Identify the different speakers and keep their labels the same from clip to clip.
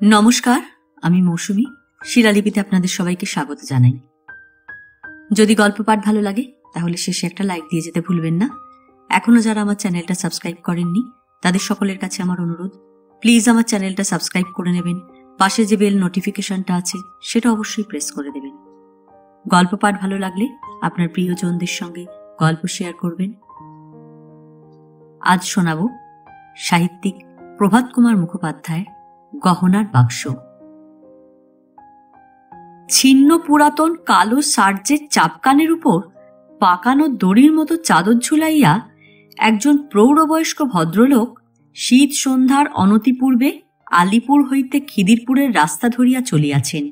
Speaker 1: নমস্কার, আমি মৌসুমী। শিলালিপিতে আপনাদের সবাইকে স্বাগত জানাই। যদি গল্প পাঠ ভালো লাগে তাহলে শেষে একটা লাইক দিয়ে যেতে ভুলবেন না। এখনো যারা আমার চ্যানেলটা সাবস্ক্রাইব করেননি তাদের সকলের কাছে আমার অনুরোধ, প্লিজ আমার চ্যানেলটা সাবস্ক্রাইব করে নেবেন। পাশে যে বেল নোটিফিকেশনটা আছে সেটা অবশ্যই প্রেস করে দেবেন। গল্প পাঠ ভালো লাগলে আপনার প্রিয়জনদের সঙ্গে গল্প শেয়ার করবেন। আজ শোনাব সাহিত্যিক প্রভাত কুমার মুখোপাধ্যায়ের গহনার বাক্স। ছিন্ন পুরাতন কালো সার্জের চাপকানের উপর পাকানো দড়ির মতো চাদর ঝুলাইয়া একজন প্রৌঢ়বয়স্ক ভদ্রলোক শীত সন্ধ্যার অনতিপূর্বে আলিপুর হইতে খিদিরপুরের রাস্তা ধরিয়া চলিয়াছেন।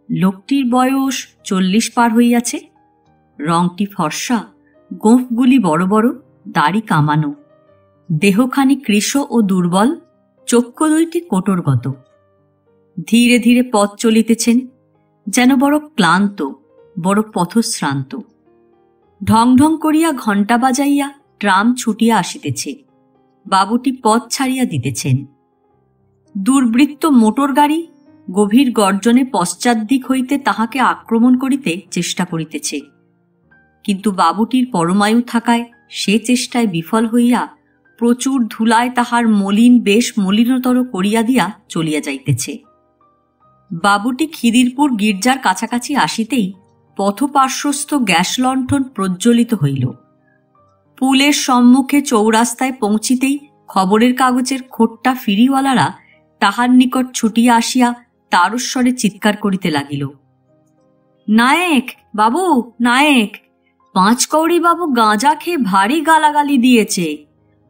Speaker 1: লোকটির বয়স 40 পার হইয়াছে। রংটি ফর্সা, গোঁফগুলি বড় বড়, দাড়ি কামানো, দেহখানি কৃশ ও দুর্বল, চক্ষু দুইটি কোটরগত। ধীরে ধীরে পথ চলিতেছেন, যেন বড় ক্লান্ত, বড় পথশ্রান্ত। ঢং ঢং করিয়া ঘণ্টা বাজাইয়া ট্রাম ছুটিয়া আসিতেছে। বাবুটি পথ ছাড়িয়া দিতেছেন। দুর্বৃত্ত মোটর গাড়ি গভীর গর্জনে পশ্চাৎ দিক হইতে তাহাকে আক্রমণ করিতে চেষ্টা করিতেছে, কিন্তু বাবুটির পরমায়ু থাকায় সে চেষ্টায় বিফল হইয়া প্রচুর ধুলায় তাহার মলিন বেশ মলিনতর করিয়া দিয়া চলিয়া যাইতেছে। বাবুটি খিদিরপুর গির্জার কাছাকাছি আসিতেই পথপার্শ্বস্থ গ্যাস লণ্ঠন প্রজ্বলিত হইল। পুলের সম্মুখে চৌরাস্তায় পৌঁছিতেই খবরের কাগজের খোট্টা ফিরিওয়ালারা তাহার নিকট ছুটিয়া আসিয়া তারস্বরে চিৎকার করিতে লাগিল, নায়েক বাবু, নায়েক, 5 কৌড়ি বাবু গাঁজা খেয়ে ভারী গালাগালি দিয়েছে।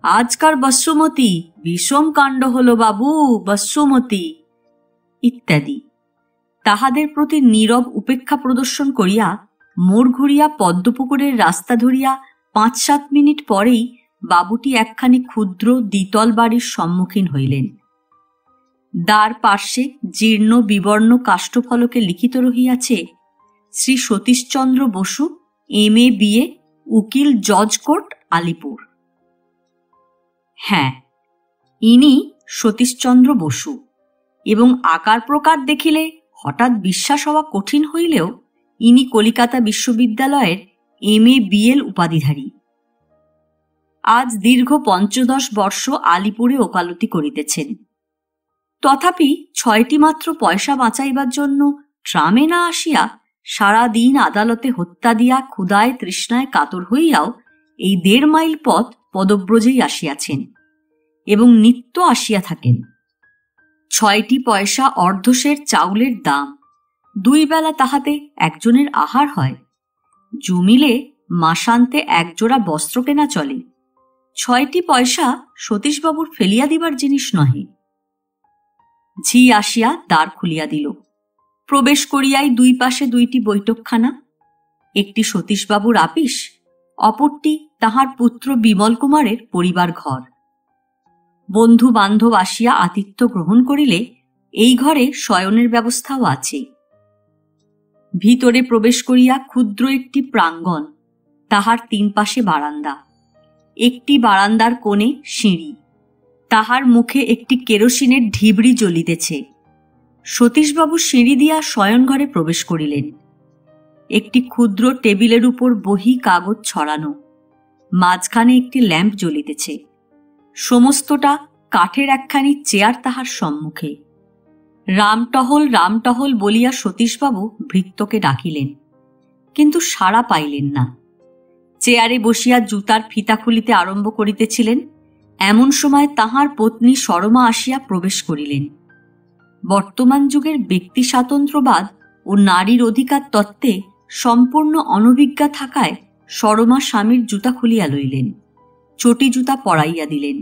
Speaker 1: আজকার বসুমতী, বিষম কাণ্ড হলো বাবু, বসুমতী, ইত্যাদি। তাহাদের প্রতি নীরব উপেক্ষা প্রদর্শন করিয়া মোড় ঘুরিয়া পদ্মপুকুরের রাস্তা ধরিয়া 5-7 মিনিট পরেই বাবুটি একখানি ক্ষুদ্র দ্বিতল বাড়ির সম্মুখীন হইলেন। দ্বার পার্শ্বে জীর্ণ বিবর্ণ কাষ্ঠফলকে লিখিত রহিয়াছে, শ্রী সতীশচন্দ্র বসু, MA BA, উকিল, জজ কোর্ট, আলিপুর। হ্যাঁ, ইনি সতীশচন্দ্র বসু, এবং আকার প্রকার দেখিলে হঠাৎ বিশ্বাস হওয়া কঠিন হইলেও ইনি কলিকাতা বিশ্ববিদ্যালয়ের MA BL উপাধিধারী। আজ দীর্ঘ 15 বর্ষ আলিপুরে ওকালতি করিতেছেন। তথাপি 6টি মাত্র পয়সা বাঁচাইবার জন্য ট্রামে না আসিয়া সারা দিন আদালতে হত্যা দিয়া ক্ষুধায় তৃষ্ণায় কাতর হইয়াও এই 1.5 মাইল পথ পদব্রজেই আসিয়াছেন এবং নিত্য আসিয়া থাকেন। 6টি পয়সা অর্ধশের চাউলের দাম, 2 বেলা তাহাতে একজনের আহার হয়। জমিলে মাসান্তে 1 জোড়া বস্ত্র কেনা চলে। 6টি পয়সা সতীশবাবুর ফেলিয়া দিবার জিনিস নহে। ঝি আসিয়া দ্বার খুলিয়া দিল। প্রবেশ করিয়াই 2 পাশে 2টি বৈঠকখানা, একটি সতীশবাবুর আপিস, অপরটি তাহার পুত্র বিমল কুমারের পরিবার ঘর। বন্ধু বান্ধব আসিয়া আতিথ্য গ্রহণ করিলে এই ঘরে শয়নের ব্যবস্থাও আছে। ভিতরে প্রবেশ করিয়া ক্ষুদ্র একটি প্রাঙ্গণ, তাহার 3 পাশে বারান্দা, একটি বারান্দার কোণে সিঁড়ি, তাহার মুখে একটি কেরোসিনের ঢিবড়ি জ্বলিতেছে। সতীশবাবু সিঁড়ি দিয়া শয়নঘরে প্রবেশ করিলেন। একটি ক্ষুদ্র টেবিলের উপর বহি কাগজ ছড়ানো, মাঝখানে একটি ল্যাম্প জ্বলিতেছে। সমস্তটা কাঠের একখানি চেয়ার তাহার সম্মুখে। রামটহল রামটহল বলিয়া সতীশবাবু ভৃত্যকে ডাকিলেন, কিন্তু সাড়া পাইলেন না। চেয়ারে বসিয়া জুতার ফিতা খুলিতে আরম্ভ করিতেছিলেন, এমন সময় তাহার পত্নী সরমা আসিয়া প্রবেশ করিলেন। বর্তমান যুগের ব্যক্তি স্বাতন্ত্র্যবাদ ও নারীর অধিকার তত্ত্বে সম্পূর্ণ অনভিজ্ঞা থাকায় সরমা স্বামীর জুতা খুলিয়া লইলেন, চটি জুতা পরাইয়া দিলেন।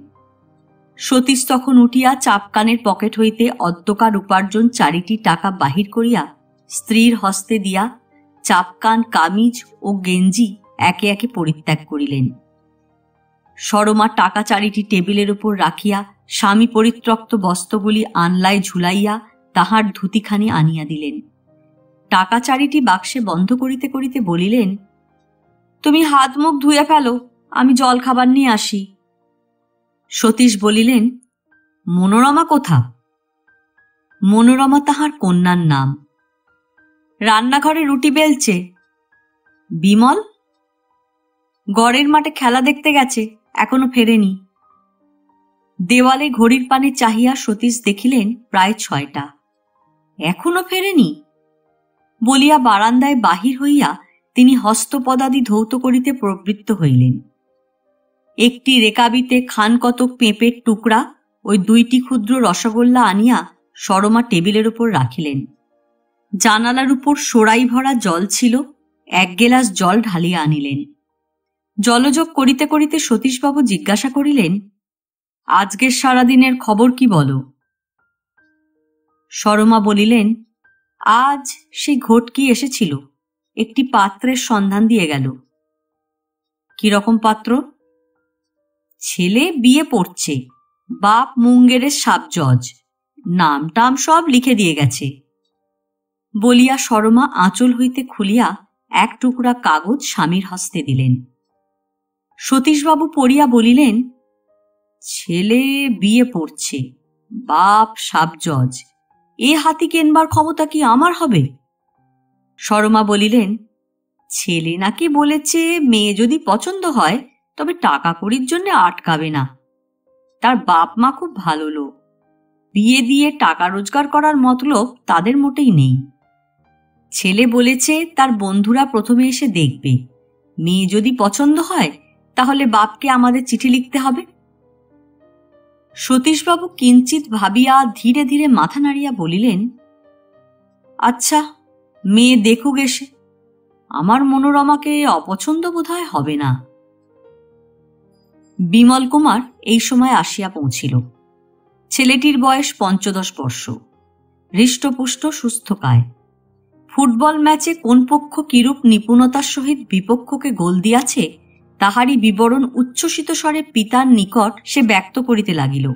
Speaker 1: সতীশ তখন উঠিয়া চাপকানের পকেট হইতে অদ্যকার উপার্জন 4টি টাকা বাহির করিয়া স্ত্রীর হস্তে দিয়া চাপকান, কামিজ ও গেঞ্জি একে একে পরিত্যাগ করিলেন। সরমা টাকা 4টি টেবিলের উপর রাখিয়া স্বামী পরিত্যক্ত বস্ত্রগুলি আনলায় ঝুলাইয়া তাহার ধুতিখানি আনিয়া দিলেন। টাকা 4টি বাক্সে বন্ধ করিতে করিতে বলিলেন, তুমি হাত মুখ ধুয়ে ফেলো, আমি জল খাবার নিয়ে আসি। সতীশ বলিলেন, মনোরমা কোথা? মনোরমা তাহার কন্যার নাম। রান্নাঘরে রুটি বেলছে। বিমল? গড়ের মাঠে খেলা দেখতে গেছে, এখনো ফেরেনি। দেওয়ালে ঘড়ির পানে চাহিয়া সতীশ দেখিলেন প্রায় 6টা। এখনো ফেরেনি বলিয়া বারান্দায় বাহির হইয়া তিনি হস্তপদাদি ধৌত করিতে প্রবৃত্ত হইলেন। একটি রেকাবিতে খান কতক পেঁপের টুকরা ওই 2টি ক্ষুদ্র রসগোল্লা আনিয়া সরমা টেবিলের উপর রাখিলেন। জানালার উপর সোড়াই ভরা জল ছিল, 1 গেলাস জল ঢালিয়া আনিলেন। জলযোগ করিতে করিতে সতীশবাবু জিজ্ঞাসা করিলেন, আজকের সারাদিনের খবর কি বলো? সরমা বলিলেন, আজ সেই ঘটকি এসেছিল, একটি পাত্রের সন্ধান দিয়ে গেল। কিরকম পাত্র? ছেলে বিয়ে পড়ছে, বাপ মুঙ্গেরের সাব জজ, নাম টাম সব লিখে দিয়ে গেছে বলিয়া সরমা আঁচল হইতে খুলিয়া 1 টুকরা কাগজ স্বামীর হস্তে দিলেন। সতীশবাবু পড়িয়া বলিলেন, ছেলে বিয়ে পড়ছে, বাপ সাব জজ, এ হাতি কেনবার ক্ষমতা কি আমার হবে? সরমা বলিলেন, ছেলে নাকি বলেছে মেয়ে যদি পছন্দ হয় তবে টাকা কড়ির জন্য আটকাবে না। তার বাপ মা খুব ভালো লোক, বিয়ে দিয়ে টাকা রোজগার করার মতলব তাদের মোটেই নেই। ছেলে বলেছে তার বন্ধুরা প্রথমে এসে দেখবে, মেয়ে যদি পছন্দ হয় তাহলে বাপকে আমাদের চিঠি লিখতে হবে। সতীশবাবু কিঞ্চিত ভাবিয়া ধীরে ধীরে মাথা নাড়িয়া বলিলেন, আচ্ছা, মেয়ে দেখুক এসে, আমার মনোরমাকে অপছন্দ বোধহয় হবে না। বিমল কুমার এই সময় আসিয়া পৌঁছিল। ছেলেটির বয়স 15 বর্ষ, হৃষ্টপুষ্ট সুস্থকায়। ফুটবল ম্যাচে কোন পক্ষ কিরূপ নিপুণতার সহিত বিপক্ষকে গোল দিয়াছে তাহারই বিবরণ উচ্ছ্বসিত স্বরে পিতার নিকট সে ব্যক্ত করিতে লাগিল।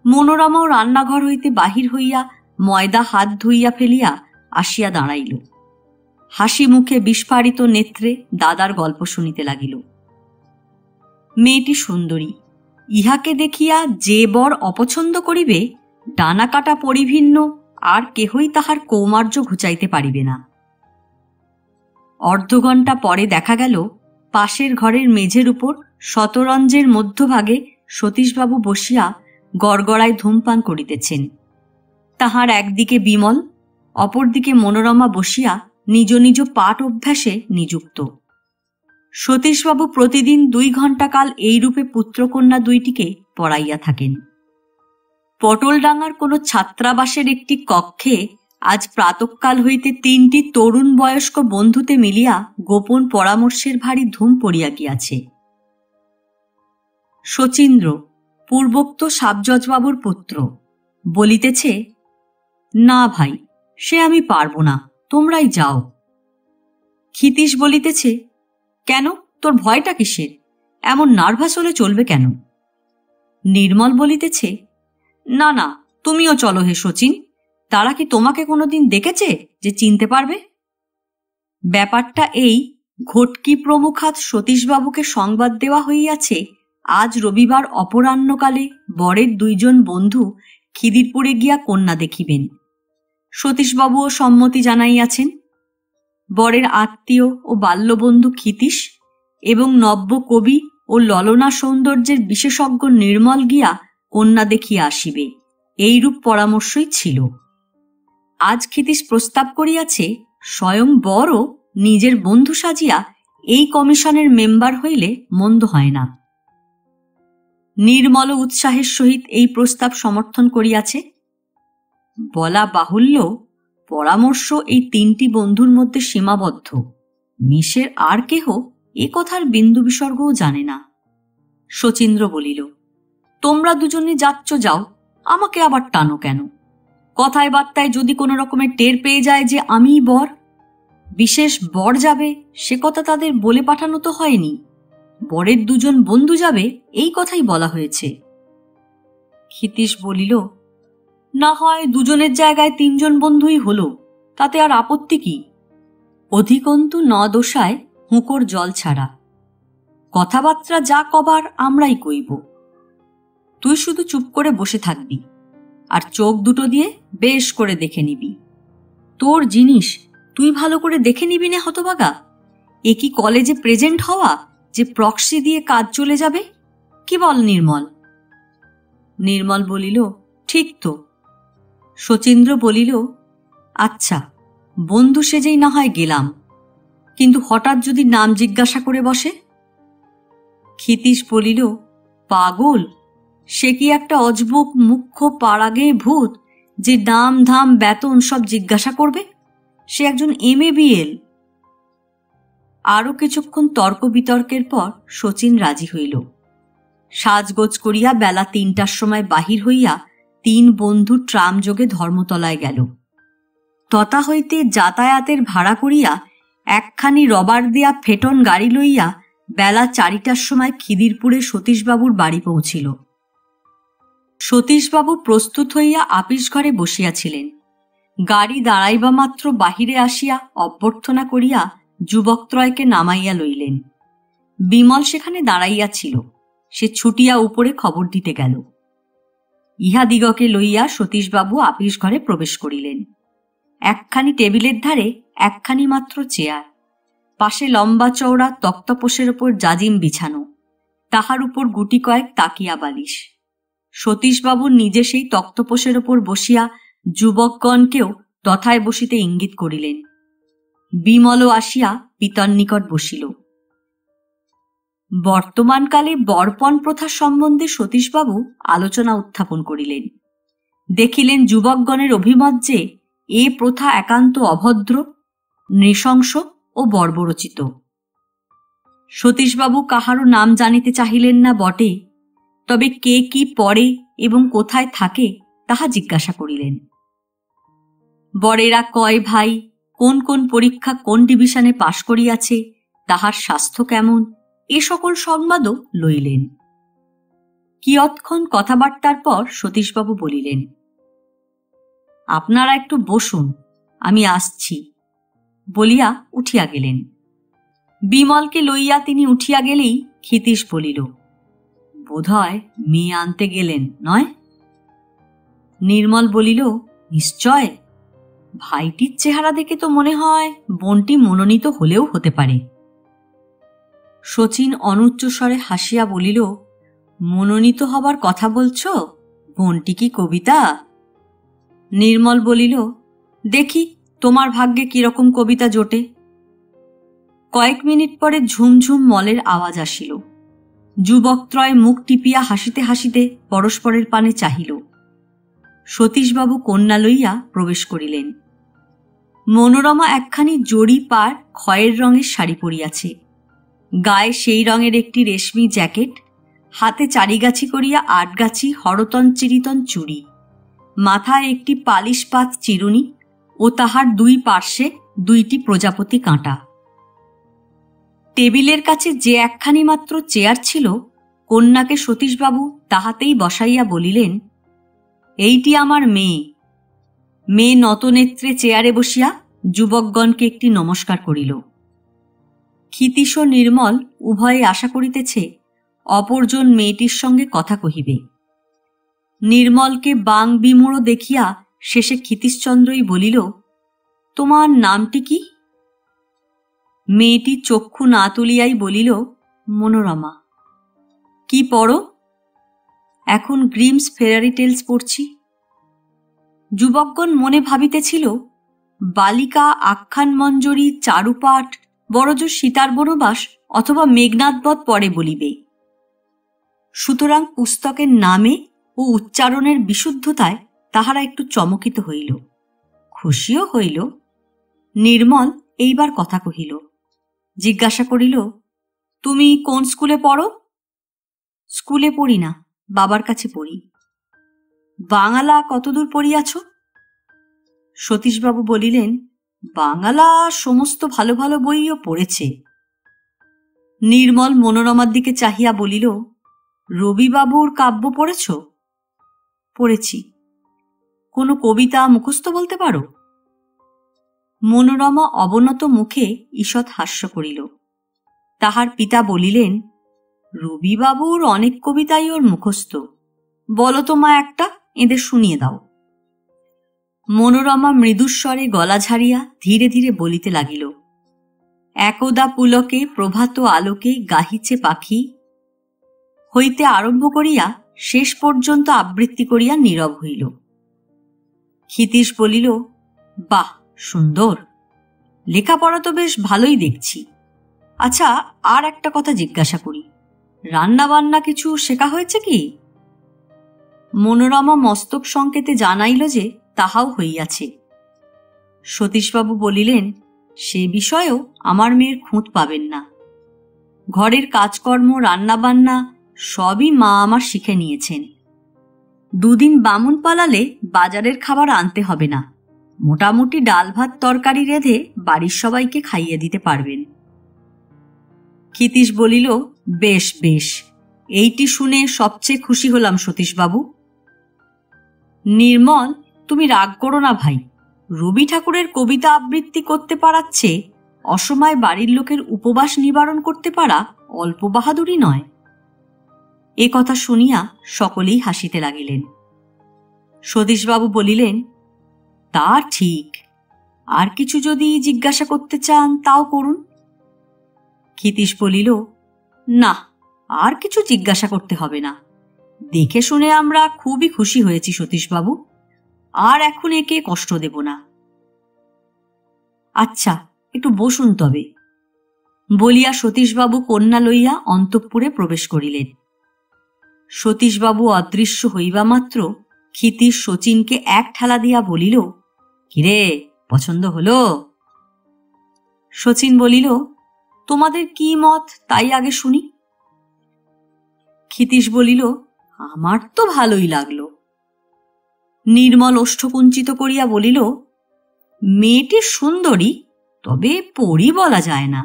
Speaker 1: মনোরমাও রান্নাঘর হইতে বাহির হইয়া ময়দা হাত ধুইয়া ফেলিয়া আসিয়া দাঁড়াইল। হাসি মুখে বিস্ফারিত নেত্রে দাদার গল্প শুনিতে লাগিল। মেয়েটি সুন্দরী, ইহাকে দেখিয়া যে বর অপছন্দ করিবে ডানা কাটা পরিভিন্ন আর কেহই তাহার কৌমার্য ঘুচাইতে পারিবে না। 1/2 ঘণ্টা পরে দেখা গেল পাশের ঘরের মেঝের উপর শতরঞ্জের মধ্যভাগে সতীশবাবু বসিয়া গড়গড়ায় ধূমপান করিতেছেন। তাহার একদিকে বিমল, অপরদিকে মনোরমা বসিয়া নিজ নিজ পাঠ অভ্যাসে নিযুক্ত। সতীশবাবু প্রতিদিন 2 ঘণ্টা কাল এইরূপে পুত্রকন্যা 2টিকে পড়াইয়া থাকেন। পটলডাঙ্গার কোনো ছাত্রাবাসের একটি কক্ষে আজ প্রাতঃকাল হইতে 3টি তরুণ বয়স্ক বন্ধুতে মিলিয়া গোপন পরামর্শের ভারী ধুম পড়িয়া গিয়াছে। শচীন্দ্র, পূর্বোক্ত সাবজজবাবুর পুত্র, বলিতেছে, না ভাই, সে আমি পারব না, তোমরাই যাও। ক্ষিতীশ বলিতেছে, কেন, তোর ভয়টা কিসের? এমন নার্ভাস হলে চলবে কেন? নির্মল বলিতেছে, না না, তুমিও চলো হে শচীন, তারা কি তোমাকে কোনোদিন দেখেছে যে চিনতে পারবে? ব্যাপারটা এই, ঘটকি প্রমুখাত সতীশবাবুকে সংবাদ দেওয়া হইয়াছে আজ রবিবার অপরাহ্নকালে বরের 2 জন বন্ধু খিদিরপুরে গিয়া কন্যা দেখিবেন। সতীশবাবুও সম্মতি জানাইয়াছেন। বরের আত্মীয় ও বাল্যবন্ধু ক্ষিতীশ এবং নব্য কবি ও ললনা সৌন্দর্যের বিশেষজ্ঞ নির্মল গিয়া কন্যা দেখিয়া আসিবে, এইরূপ পরামর্শই ছিল। আজ ক্ষিতীশ প্রস্তাব করিয়াছে স্বয়ং বরও নিজের বন্ধু সাজিয়া এই কমিশনের মেম্বার হইলে মন্দ হয় না। নির্মল উৎসাহের সহিত এই প্রস্তাব সমর্থন করিয়াছে। বলা বাহুল্য, পরামর্শ এই 3টি বন্ধুর মধ্যে সীমাবদ্ধ, মিশের আর কেহ এ কথার বিন্দু বিসর্গও জানে না। শচীন্দ্র বলিল, তোমরা দুজনে যাচ্ছ যাও, আমাকে আবার টানো কেন? কথায় বার্তায় যদি কোনো রকমের টের পেয়ে যায় যে আমিই বর, বিশেষ বর যাবে সে কথা তাদের বলে পাঠানো তো হয়নি। বরের 2 জন বন্ধু যাবে এই কথাই বলা হয়েছে। ক্ষিতীশ বলিল, না হয় 2 জনের জায়গায় 3 জন বন্ধুই হলো, তাতে আর আপত্তি কি? অধিকন্তু 9 দশায় হুঁকোর জল ছাড়া, কথাবার্তা যা কবার আমরাই কইব, তুই শুধু চুপ করে বসে থাকবি। আর চোখ দুটো দিয়ে বেশ করে দেখে নিবি। তোর জিনিস তুই ভালো করে দেখে নিবি না হতভাগা? এ কি কলেজে প্রেজেন্ট হওয়া যে প্রক্সি দিয়ে কাজ চলে যাবে? কি বল নির্মল? নির্মল বলিল, ঠিক তো। শচীন্দ্র বলিল, আচ্ছা, বন্ধু সেজেই না হয় গেলাম, কিন্তু হঠাৎ যদি নাম জিজ্ঞাসা করে বসে? ক্ষিতীশ বলিল, পাগল, সে কি একটা অজবুক মুখ্য পাড়াগে ভূত যে নাম ধাম বেতন সব জিজ্ঞাসা করবে? সে একজন MABL। আরো কিছুক্ষণ তর্ক বিতর্কের পর শচীন রাজি হইল। সাজগোজ করিয়া বেলা 3টার সময় বাহির হইয়া 3 বন্ধু ট্রাম যোগে ধর্মতলায় গেল। তথা হইতে যাতায়াতের ভাড়া করিয়া একখানি রবার দেয়া ফেটন গাড়ি লইয়া বেলা 4টার সময় খিদিরপুরে সতীশবাবুর বাড়ি পৌঁছিল। সতীশবাবু প্রস্তুত হইয়া আপিস ঘরে বসিয়াছিলেন। গাড়ি দাঁড়াইবা মাত্র বাহিরে আসিয়া অভ্যর্থনা করিয়া যুবকত্রয়কে নামাইয়া লইলেন। বিমল সেখানে দাঁড়াইয়াছিল। সে ছুটিয়া উপরে খবর দিতে গেল। ইহাদিগকে লইয়া সতীশবাবু আপিস ঘরে প্রবেশ করিলেন। একখানি টেবিলের ধারে একখানি মাত্র চেয়ার, পাশে লম্বা চওড়া তক্তপোষের ওপর জাজিম বিছানো, তাহার উপর গুটি কয়েক তাকিয়া বালিশ। সতীশবাবু নিজে সেই তক্তপোষের ওপর বসিয়া যুবকগণকেও তথায় বসিতে ইঙ্গিত করিলেন। বিমলও আসিয়া পিতার নিকট বসিল। বর্তমানকালে বরপণ প্রথা সম্বন্ধে সতীশবাবু আলোচনা উত্থাপন করিলেন। দেখিলেন যুবকগণের অভিমত যে এ প্রথা একান্ত অভদ্র, নৃশংস ও বর্বরচিত। সতীশবাবু কাহারও নাম জানিতে চাহিলেন না বটে, তবে কে কি পড়ে এবং কোথায় থাকে তাহা জিজ্ঞাসা করিলেন। বরেরা কয় ভাই, কোন কোন পরীক্ষা কোন ডিভিশনে পাশ করিয়াছে, তাহার স্বাস্থ্য কেমন, এ সকল সংবাদও লইলেন। কিয়ৎক্ষণ কথাবার্তার পর সতীশবাবু বলিলেন, আপনারা একটু বসুন, আমি আসছি, বলিয়া উঠিয়া গেলেন। বিমলকে লইয়া তিনি উঠিয়া গেলেই ক্ষিতীশ বলিল, বোধহয় মেয়ে আনতে গেলেন, নয়? নির্মল বলিল, নিশ্চয়। ভাইটির চেহারা দেখে তো মনে হয় বোনটি মনোনীত হলেও হতে পারে। শচীন অনুচ্চস্বরে হাসিয়া বলিল, মনোনীত হবার কথা বলছ? বোনটি কি কবিতা? নির্মল বলিল, দেখি তোমার ভাগ্যে কিরকম কবিতা জোটে। কয়েক মিনিট পরে ঝুমঝুম মলের আওয়াজ আসিল। যুবকত্রয় মুখ টিপিয়া হাসিতে হাসিতে পরস্পরের পানে চাহিল। সতীশবাবু কন্যা লইয়া প্রবেশ করিলেন। মনোরমা একখানি জরি পার খয়ের রঙের শাড়ি পরিয়াছে, গায়ে সেই রঙের একটি রেশমি জ্যাকেট, হাতে 4 গাছি করিয়া 8 গাছি হরতন চিরিতন চুড়ি, মাথায় একটি পালিশ পাত চিরুনি ও তাহার 2 পার্শ্বে 2টি প্রজাপতি কাঁটা। টেবিলের কাছে যে একখানি মাত্র চেয়ার ছিল, কন্যাকে সতীশবাবু তাহাতেই বসাইয়া বলিলেন, এইটি আমার মেয়ে। মেয়ে নতনেত্রে চেয়ারে বসিয়া যুবকগণকে একটি নমস্কার করিল। ক্ষিতীশ ও নির্মল উভয়ে আশা করিতেছে অপরজন মেয়েটির সঙ্গে কথা কহিবে। নির্মলকে বাং বিমূঢ় দেখিয়া শেষে ক্ষিতীশচন্দ্রই বলিল, তোমার নামটি কি? মেয়েটি চক্ষু না তুলিয়াই বলিল, মনোরমা। কি পড়ো? এখন গ্রিমস ফেয়ারি টেলস পড়ছি। যুবকগণ মনে ভাবিতেছিল, বালিকা আখ্যান মঞ্জরি, চারুপাঠ, বড়জোর সীতার বনবাস অথবা মেঘনাদবধ পড়ে বলিবে। সুতরাং পুস্তকের নামে ও উচ্চারণের বিশুদ্ধতায় তাহারা একটু চমকিত হইল, খুশিও হইল। নির্মল এইবার কথা কহিল, জিজ্ঞাসা করিল, তুমি কোন স্কুলে পড়ো? স্কুলে পড়ি না, বাবার কাছে পড়ি। বাঙালা কতদূর পড়িয়াছ? সতীশবাবু বলিলেন, বাঙালা সমস্ত ভালো ভালো বইও পড়েছে। নির্মল মনোরমার দিকে চাহিয়া বলিল, রবিবাবুর কাব্য পড়েছ? পড়েছি। কোনো কবিতা মুখস্থ বলতে পারো? মনোরমা অবনত মুখে ঈষৎ হাস্য করিল। তাহার পিতা বলিলেন, রবিবাবুর অনেক কবিতাই ওর মুখস্থ। বলো তো মা একটা, এদের শুনিয়ে দাও। মনোরমা মৃদুস্বরে গলা ঝাড়িয়া ধীরে ধীরে বলিতে লাগিল, একদা পুলকে প্রভাত আলোকে গাহিছে পাখি হইতে আরম্ভ করিয়া শেষ পর্যন্ত আবৃত্তি করিয়া নীরব হইল। ক্ষিতীশ বলিল, বাহ, সুন্দর, লেখাপড়া তো বেশ ভালোই দেখছি। আচ্ছা, আর একটা কথা জিজ্ঞাসা করি, রান্না বান্না কিছু শেখা হয়েছে কি? মনোরমা মস্তক সংকেতে জানাইল যে তাহাও হইয়াছে। সতীশবাবু বলিলেন, সে বিষয়েও আমার মেয়ের খুঁত পাবেন না। ঘরের কাজকর্ম, রান্নাবান্না সবই মা আমার শিখে নিয়েছেন। দুদিন বামুন পালালে বাজারের খাবার আনতে হবে না, মোটামুটি ডাল ভাত তরকারি রেঁধে বাড়ির সবাইকে খাইয়ে দিতে পারবেন। ক্ষিতীশ বলিল, বেশ বেশ, এইটি শুনে সবচেয়ে খুশি হলাম সতীশবাবু। নির্মল, তুমি রাগ করো না ভাই, রবি ঠাকুরের কবিতা আবৃত্তি করতে পারাচ্ছে অসময় বাড়ির লোকের উপবাস নিবারণ করতে পারা অল্প বাহাদুরি নয়। এ কথা শুনিয়া সকলেই হাসিতে লাগিলেন। সতীশবাবু বলিলেন, তা ঠিক, আর কিছু যদি জিজ্ঞাসা করতে চান তাও করুন। ক্ষিতীশ বলিল, না, আর কিছু জিজ্ঞাসা করতে হবে না, দেখে শুনে আমরা খুবই খুশি হয়েছি সতীশবাবু, আর এখন একে কষ্ট দেব না। আচ্ছা, একটু বসুন তবে, বলিয়া সতীশবাবু কন্যা লইয়া অন্তঃপুরে প্রবেশ করিলেন। সতীশবাবু অদৃশ্য হইবা মাত্র ক্ষিতীশ শচীনকে এক ঠেলা দিয়া বলিল, কিরে, পছন্দ হল? শচীন বলিল, তোমাদের কি মত তাই আগে শুনি। ক্ষিতীশ বলিল, আমার তো ভালোই লাগলো। নির্মল ওষ্ঠকুঞ্চিত করিয়া বলিল, মেয়েটি সুন্দরী, তবে পরী বলা যায় না।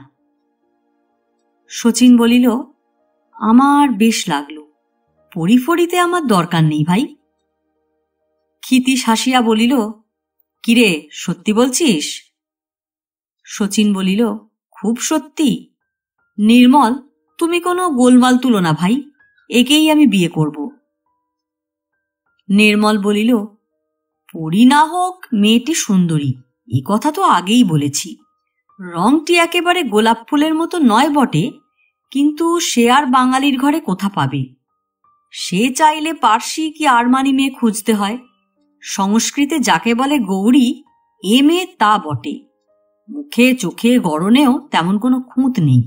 Speaker 1: শচীন বলিল, আমার বেশ লাগলো, পরী ফরিতে আমার দরকার নেই ভাই। ক্ষিতীশ হাসিয়া বলিল, কিরে, সত্যি বলছিস? শচীন বলিল, খুব সত্যি। নির্মল, তুমি কোনো গোলমাল তুলো না ভাই, একেই আমি বিয়ে করব। নির্মল বলিল, পরী না হোক, মেয়েটি সুন্দরী, এ কথা তো আগেই বলেছি। রংটি একেবারে গোলাপ ফুলের মতো নয় বটে, কিন্তু সে আর বাঙালির ঘরে কোথা পাবে? সে চাইলে পার্সি কি আরমানি মেয়ে খুঁজতে হয়। সংস্কৃতে যাকে বলে গৌরী, এ মেয়ে তা বটে। মুখে চোখে গড়নেও তেমন কোনো খুঁত নেই,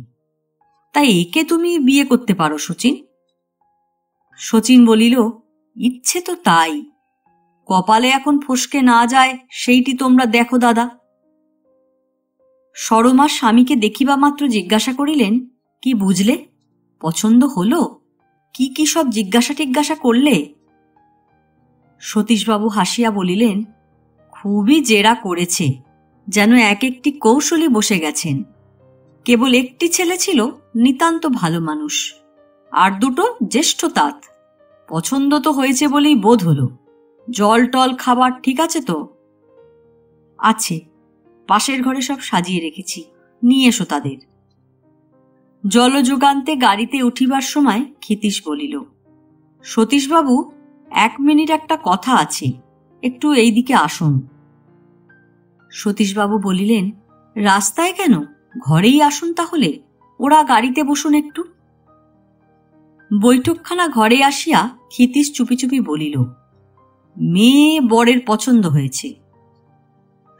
Speaker 1: তাই একে তুমি বিয়ে করতে পারো শচীন। শচীন বলিল, ইচ্ছে তো তাই, কপালে এখন ফসকে না যায় সেইটি তোমরা দেখো দাদা। সরমা স্বামীকে দেখিবা মাত্র জিজ্ঞাসা করিলেন, কি বুঝলে? পছন্দ হলো? কি কি সব জিজ্ঞাসা টিজ্ঞাসা করলে? সতীশবাবু হাসিয়া বলিলেন, খুবই জেরা করেছে, যেন এক একটি কৌশলী বসে গেছেন। কেবল একটি ছেলে ছিল নিতান্ত ভালো মানুষ, আর দুটো জ্যেষ্ঠ তাঁত। পছন্দ তো হয়েছে বলেই বোধ হলো। জল টল খাবার ঠিক আছে তো? আছে, পাশের ঘরে সব সাজিয়ে রেখেছি, নিয়ে এসো তাদের। জলযোগান্তে গাড়িতে উঠিবার সময় ক্ষিতীশ বলিল, সতীশবাবু, 1 মিনিট একটা কথা আছে, একটু এই দিকে আসুন। সতীশবাবু বলিলেন, রাস্তায় কেন, ঘরেই আসুন তাহলে, ওরা গাড়িতে বসুন একটু। বৈঠকখানা ঘরে আসিয়া ক্ষিতীশ চুপি চুপি বলিল, মেয়ে বরের পছন্দ হয়েছে।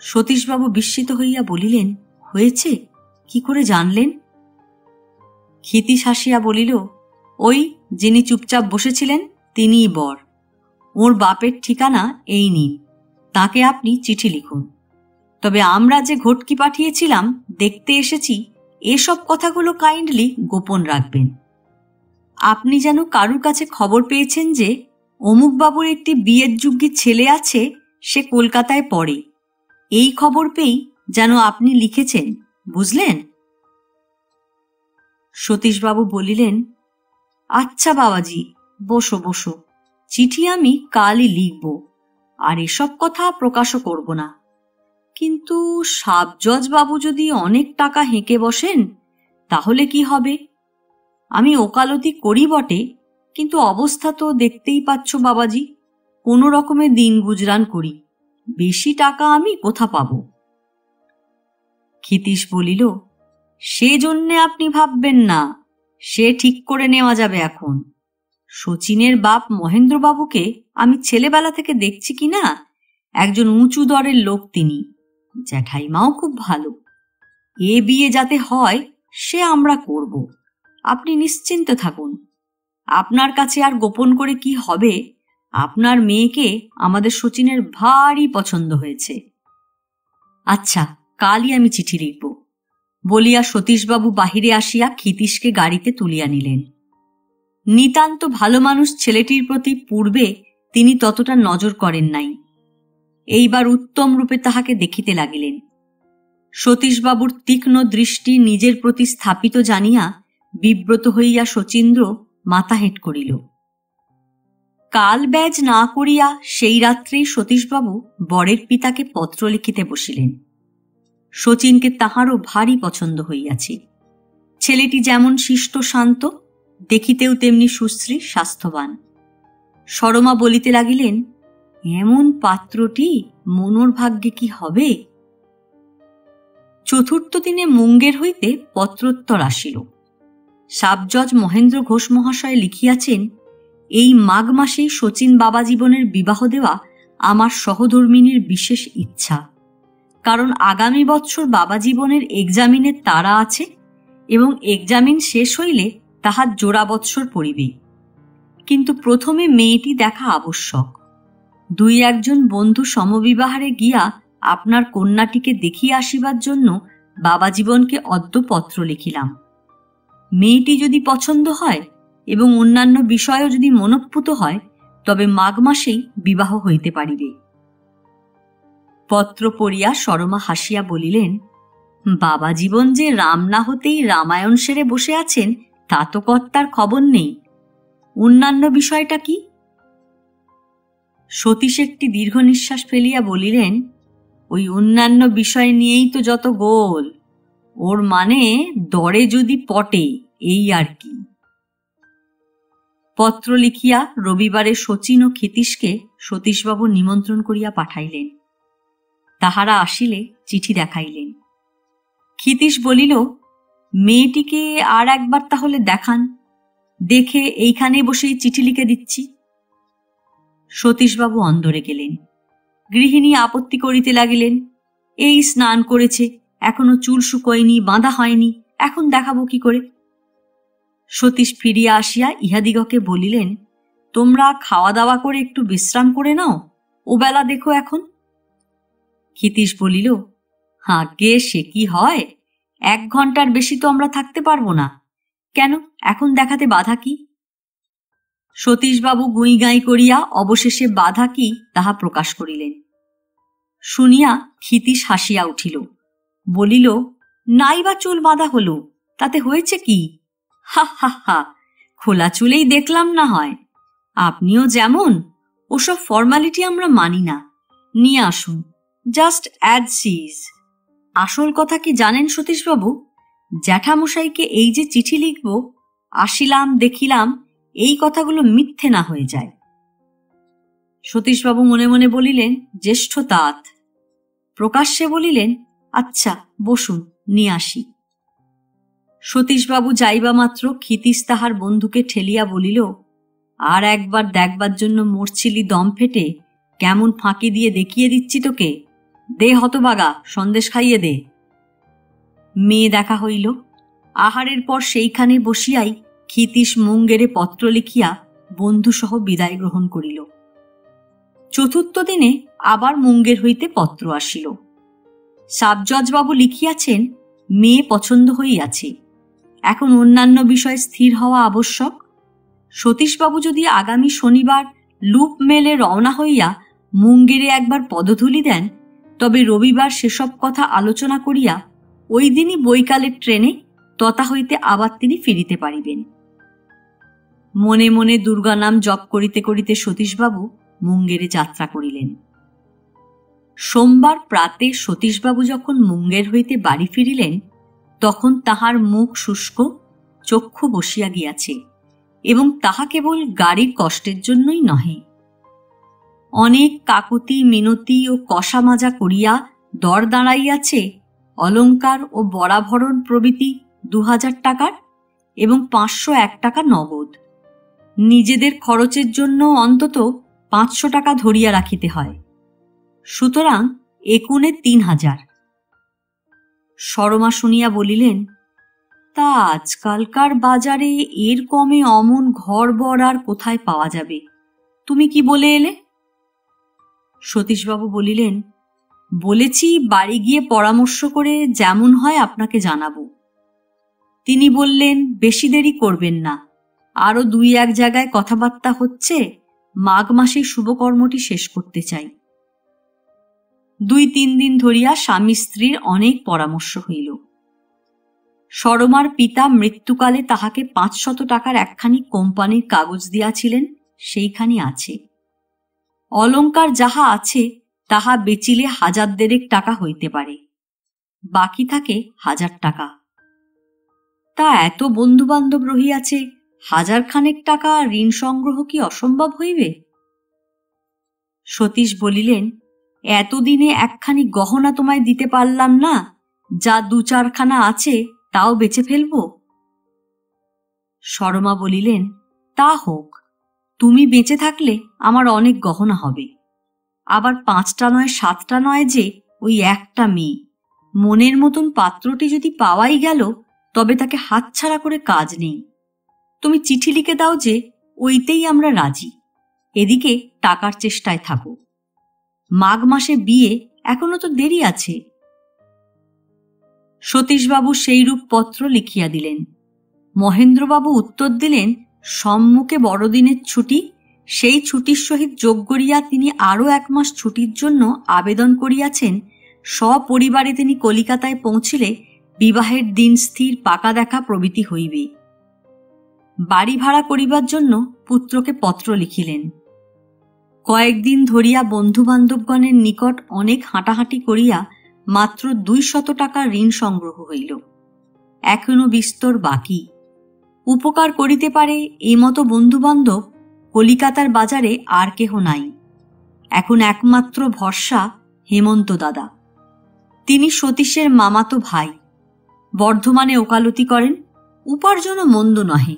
Speaker 1: সতীশবাবু বিস্মিত হইয়া বলিলেন, হয়েছে? কি করে জানলেন? ক্ষিতীশ হাসিয়া বলিল, ওই যিনি চুপচাপ বসেছিলেন তিনিই বর। ওর বাপের ঠিকানা এই নিন, তাকে আপনি চিঠি লিখুন। তবে আমরা যে ঘটকি পাঠিয়েছিলাম দেখতে এসেছি, এসব কথাগুলো কাইন্ডলি গোপন রাখবেন। আপনি যেন কারুর কাছে খবর পেয়েছেন যে অমুকবাবুর একটি বিয়ের যোগ্যী ছেলে আছে, সে কলকাতায় পড়ে, এই খবর পেয়েই যেন আপনি লিখেছেন, বুঝলেন? সতীশবাবু বলিলেন, আচ্ছা বাবাজি, বসো বসো, চিঠি আমি কালই লিখব, আর এসব কথা প্রকাশও করব না। কিন্তু সাবজজ বাবু যদি অনেক টাকা হেঁকে বসেন, তাহলে কি হবে? আমি ওকালতি করি বটে, কিন্তু অবস্থা তো দেখতেই পাচ্ছ বাবাজি, কোনো রকমে দিন গুজরান করি, বেশি টাকা আমি কোথা পাব? ক্ষিতীশ বলিল, সে জন্যে আপনি ভাববেন না, সে ঠিক করে নেওয়া যাবে। এখন শচীনের বাপ মহেন্দ্রবাবুকে আমি ছেলেবেলা থেকে দেখছি কি না, একজন উঁচু দরের লোক তিনি, জ্যাঠাইমাও খুব ভালো। এ বিয়ে যাতে হয় সে আমরা করব, আপনি নিশ্চিন্ত থাকুন। আপনার কাছে আর গোপন করে কি হবে, আপনার মেয়েকে আমাদের শচীনের ভারী পছন্দ হয়েছে। আচ্ছা, কালই আমি চিঠি লিখব, বলিয়া সতীশবাবু বাহিরে আসিয়া ক্ষিতীশকে গাড়িতে তুলিয়া নিলেন। নিতান্ত ভালো মানুষ ছেলেটির প্রতি পূর্বে তিনি ততটা নজর করেন নাই, এইবার উত্তম রূপে তাহাকে দেখিতে লাগিলেন। সতীশবাবুর তীক্ষ্ণ দৃষ্টি নিজের প্রতি স্থাপিত জানিয়া বিব্রত হইয়া শচীন্দ্র মাথা হেঁট করিল। কাল ব্যাজ না করিয়া সেই রাত্রেই সতীশবাবু বরের পিতাকে পত্র লিখিতে বসিলেন। শচীনকে তাহারও ভারী পছন্দ হইয়াছে। ছেলেটি যেমন শিষ্ট শান্ত, দেখিতেও তেমনি সুশ্রী স্বাস্থ্যবান। সরমা বলিতে লাগিলেন, এমন পাত্রটি মনোর ভাগ্যে কি হবে? চতুর্থ দিনে মুঙ্গের হইতে পত্রোত্তর আসিল। সাবজজ মহেন্দ্র ঘোষ মহাশয় লিখিয়াছেন, এই মাঘ মাসেই শচীন বাবা জীবনের বিবাহ দেওয়া আমার সহধর্মিনীর বিশেষ ইচ্ছা, কারণ আগামী বৎসর বাবা জীবনের এক্সামিনের তাড়া আছে এবং এক্সামিন শেষ হইলে তাহার জোড়া বৎসর পড়িবে। কিন্তু প্রথমে মেয়েটি দেখা আবশ্যক। দুই একজন বন্ধু সমবিবাহারে গিয়া আপনার কন্যাটিকে দেখিয়া আসিবার জন্য বাবা জীবনকে অদ্য পত্র লিখিলাম। মেয়েটি যদি পছন্দ হয় এবং অন্যান্য বিষয়ও যদি মনঃপূত হয়, তবে মাঘ মাসেই বিবাহ হইতে পারিবে। পত্র পড়িয়া সরমা হাসিয়া বলিলেন, বাবা জীবন যে রাম না হতেই রামায়ণ সেরে বসে আছেন তা তো কর্তার খবর নেই। অন্যান্য বিষয়টা কি? সতীশ একটি দীর্ঘ নিঃশ্বাস ফেলিয়া বলিলেন, ওই অন্যান্য বিষয় নিয়েই তো যত গোল। ওর মানে দরে যদি পটে, এই আর কি। পত্র লিখিয়া রবিবারে শচীন ও ক্ষিতীশকে সতীশবাবু নিমন্ত্রণ করিয়া পাঠাইলেন। তাহারা আসিলে চিঠি দেখাইলেন। ক্ষিতীশ বলিল, মেয়েটিকে আর একবার তাহলে দেখান, দেখে এইখানে বসেই চিঠি লিখে দিচ্ছি। সতীশবাবু অন্দরে গেলেন। গৃহিণী আপত্তি করিতে লাগিলেন, এই স্নান করেছে, এখনো চুল শুকোয়নি, বাঁধা হয়নি, এখন দেখাবো কি করে? সতীশ ফিরিয়া আসিয়া ইহাদিগকে বলিলেন, তোমরা খাওয়া দাওয়া করে একটু বিশ্রাম করে নাও, ও বেলা দেখো এখন। ক্ষিতীশ বলিল, আগে সে কি হয়, 1 ঘন্টার বেশি তো আমরা থাকতে পারবো না। কেন, এখন দেখাতে বাধা কি? সতীশবাবু গুঁই গাঁই করিয়া অবশেষে বাধা কি তাহা প্রকাশ করিলেন। শুনিয়া ক্ষিতীশ হাসিয়া উঠিল, বলিল, নাই বা চুল বাঁধা হলো, তাতে হয়েছে কি? হা হা হা, খোলা চুলেই দেখলাম না হয়। আপনিও যেমন, ওসব ফর্মালিটি আমরা মানি না। নিয়ে আসুন, জাস্ট অ্যাজ সিজ। আসল কথা কি জানেন সতীশবাবু, জ্যাঠামশাইকে এই যে চিঠি লিখব, আসিলাম দেখিলাম, এই কথাগুলো মিথ্যে না হয়ে যায়। সতীশবাবু মনে মনে বলিলেন, জ্যেষ্ঠ তাত। প্রকাশ্যে বলিলেন, আচ্ছা বসুন, নিয়ে আসি। সতীশবাবু যাইবা মাত্র ক্ষিতীশ তাহার বন্ধুকে ঠেলিয়া বলিল, আর একবার দেখবার জন্য মরছিলি দম ফেটে, কেমন ফাঁকি দিয়ে দেখিয়ে দিচ্ছি তোকে। দে হতভাগা, সন্দেশ খাইয়ে দে। মেয়ে দেখা হইল। আহারের পর সেইখানে বসিয়াই ক্ষিতীশ মুঙ্গেরে পত্র লিখিয়া বন্ধুসহ বিদায় গ্রহণ করিল। চতুর্থ দিনে আবার মুঙ্গের হইতে পত্র আসিল। সাবজজবাবু লিখিয়াছেন, মেয়ে পছন্দ হইয়াছে, এখন অন্যান্য বিষয় স্থির হওয়া আবশ্যক। সতীশবাবু যদি আগামী শনিবার লুপ মেলে রওনা হইয়া মুঙ্গেরে একবার পদধূলি দেন, তবে রবিবার সেসব কথা আলোচনা করিয়া ওই দিনই বৈকালের ট্রেনে তথা হইতে আবার তিনি ফিরিতে পারিবেন। মনে মনে দুর্গা নাম জপ করিতে করিতে সতীশবাবু মুঙ্গেরে যাত্রা করিলেন। সোমবার প্রাতে সতীশবাবু যখন মুঙ্গের হইতে বাড়ি ফিরিলেন, তখন তাহার মুখ শুষ্ক, চক্ষু বসিয়া গিয়াছে, এবং তাহা কেবল গাড়ির কষ্টের জন্যই নহে। অনেক কাকুতি মিনতি ও কষা মাজা করিয়া দর দাঁড়াইয়াছে অলঙ্কার ও বরাভরণ প্রভৃতি 2000 টাকার এবং 501 টাকা নগদ। নিজেদের খরচের জন্য অন্তত 500 টাকা ধরিয়া রাখিতে হয়। সুতরাং একুনে 3000। সরমা শুনিয়া বলিলেন, তা আজকালকার বাজারে এর কমে অমন ঘর বর আর কোথায় পাওয়া যাবে? তুমি কি বলে এলে? সতীশবাবু বলিলেন, বলেছি বাড়ি গিয়ে পরামর্শ করে যেমন হয় আপনাকে জানাবো। তিনি বললেন, বেশি দেরি করবেন না, আরো 2-1 জায়গায় কথাবার্তা হচ্ছে, মাঘ মাসে শুভকর্মটি শেষ করতে চাই। 2-3 দিন ধরিয়া স্বামী স্ত্রীর অনেক পরামর্শ হইল। সরমার পিতা মৃত্যুকালে তাহাকে 500 টাকার একখানি কোম্পানির কাগজ দিয়াছিলেন, সেইখানি আছে। অলঙ্কার যাহা আছে তাহা বেচিলে 1000 টাকা হইতে পারে, বাকি থাকে 1000 টাকা। তা এত বন্ধু বান্ধব রহিয়াছে, 1000 খানেক টাকা ঋণ সংগ্রহ কি অসম্ভব হইবে? সতীশ বলিলেন, এতদিনে একখানি গহনা তোমায় দিতে পারলাম না, যা 2-4 খানা আছে তাও বেচে ফেলব। সরমা বলিলেন, তা হোক, তুমি বেঁচে থাকলে আমার অনেক গহনা হবে। আবার 5টা নয় 7টা নয় যে ওই একটা মেয়ে, মনের মতন পাত্রটি যদি পাওয়াই গেল তবে তাকে হাতছাড়া করে কাজ নেই। তুমি চিঠি লিখে দাও যে ওইতেই আমরা রাজি, এদিকে টাকার চেষ্টায় থাকো। মাঘ মাসে বিয়ে, এখনো তো দেরি আছে। সতীশবাবু সেইরূপ পত্র লিখিয়া দিলেন। মহেন্দ্রবাবু উত্তর দিলেন, সম্মুখে বড়দিনের ছুটি, সেই ছুটির সহিত যোগ করিয়া তিনি আরও 1 মাস ছুটির জন্য আবেদন করিয়াছেন। সপরিবারে তিনি কলিকাতায় পৌঁছিলে বিবাহের দিন স্থির পাকা দেখা প্রভৃতি হইবে। বাড়ি ভাড়া করিবার জন্য পুত্রকে পত্র লিখিলেন। কয়েকদিন ধরিয়া বন্ধু বান্ধবগণের নিকট অনেক হাঁটাহাঁটি করিয়া মাত্র 200 টাকা ঋণ সংগ্রহ হইল। এখনো বিস্তর বাকি। উপকার করিতে পারে এই মতো বন্ধুবান্ধব কলিকাতার বাজারে আর কেহ নাই। এখন একমাত্র ভরসা হেমন্ত দাদা। তিনি সতীশের মামাতো ভাই, বর্ধমানে ওকালতি করেন, উপার্জনও মন্দ নহে।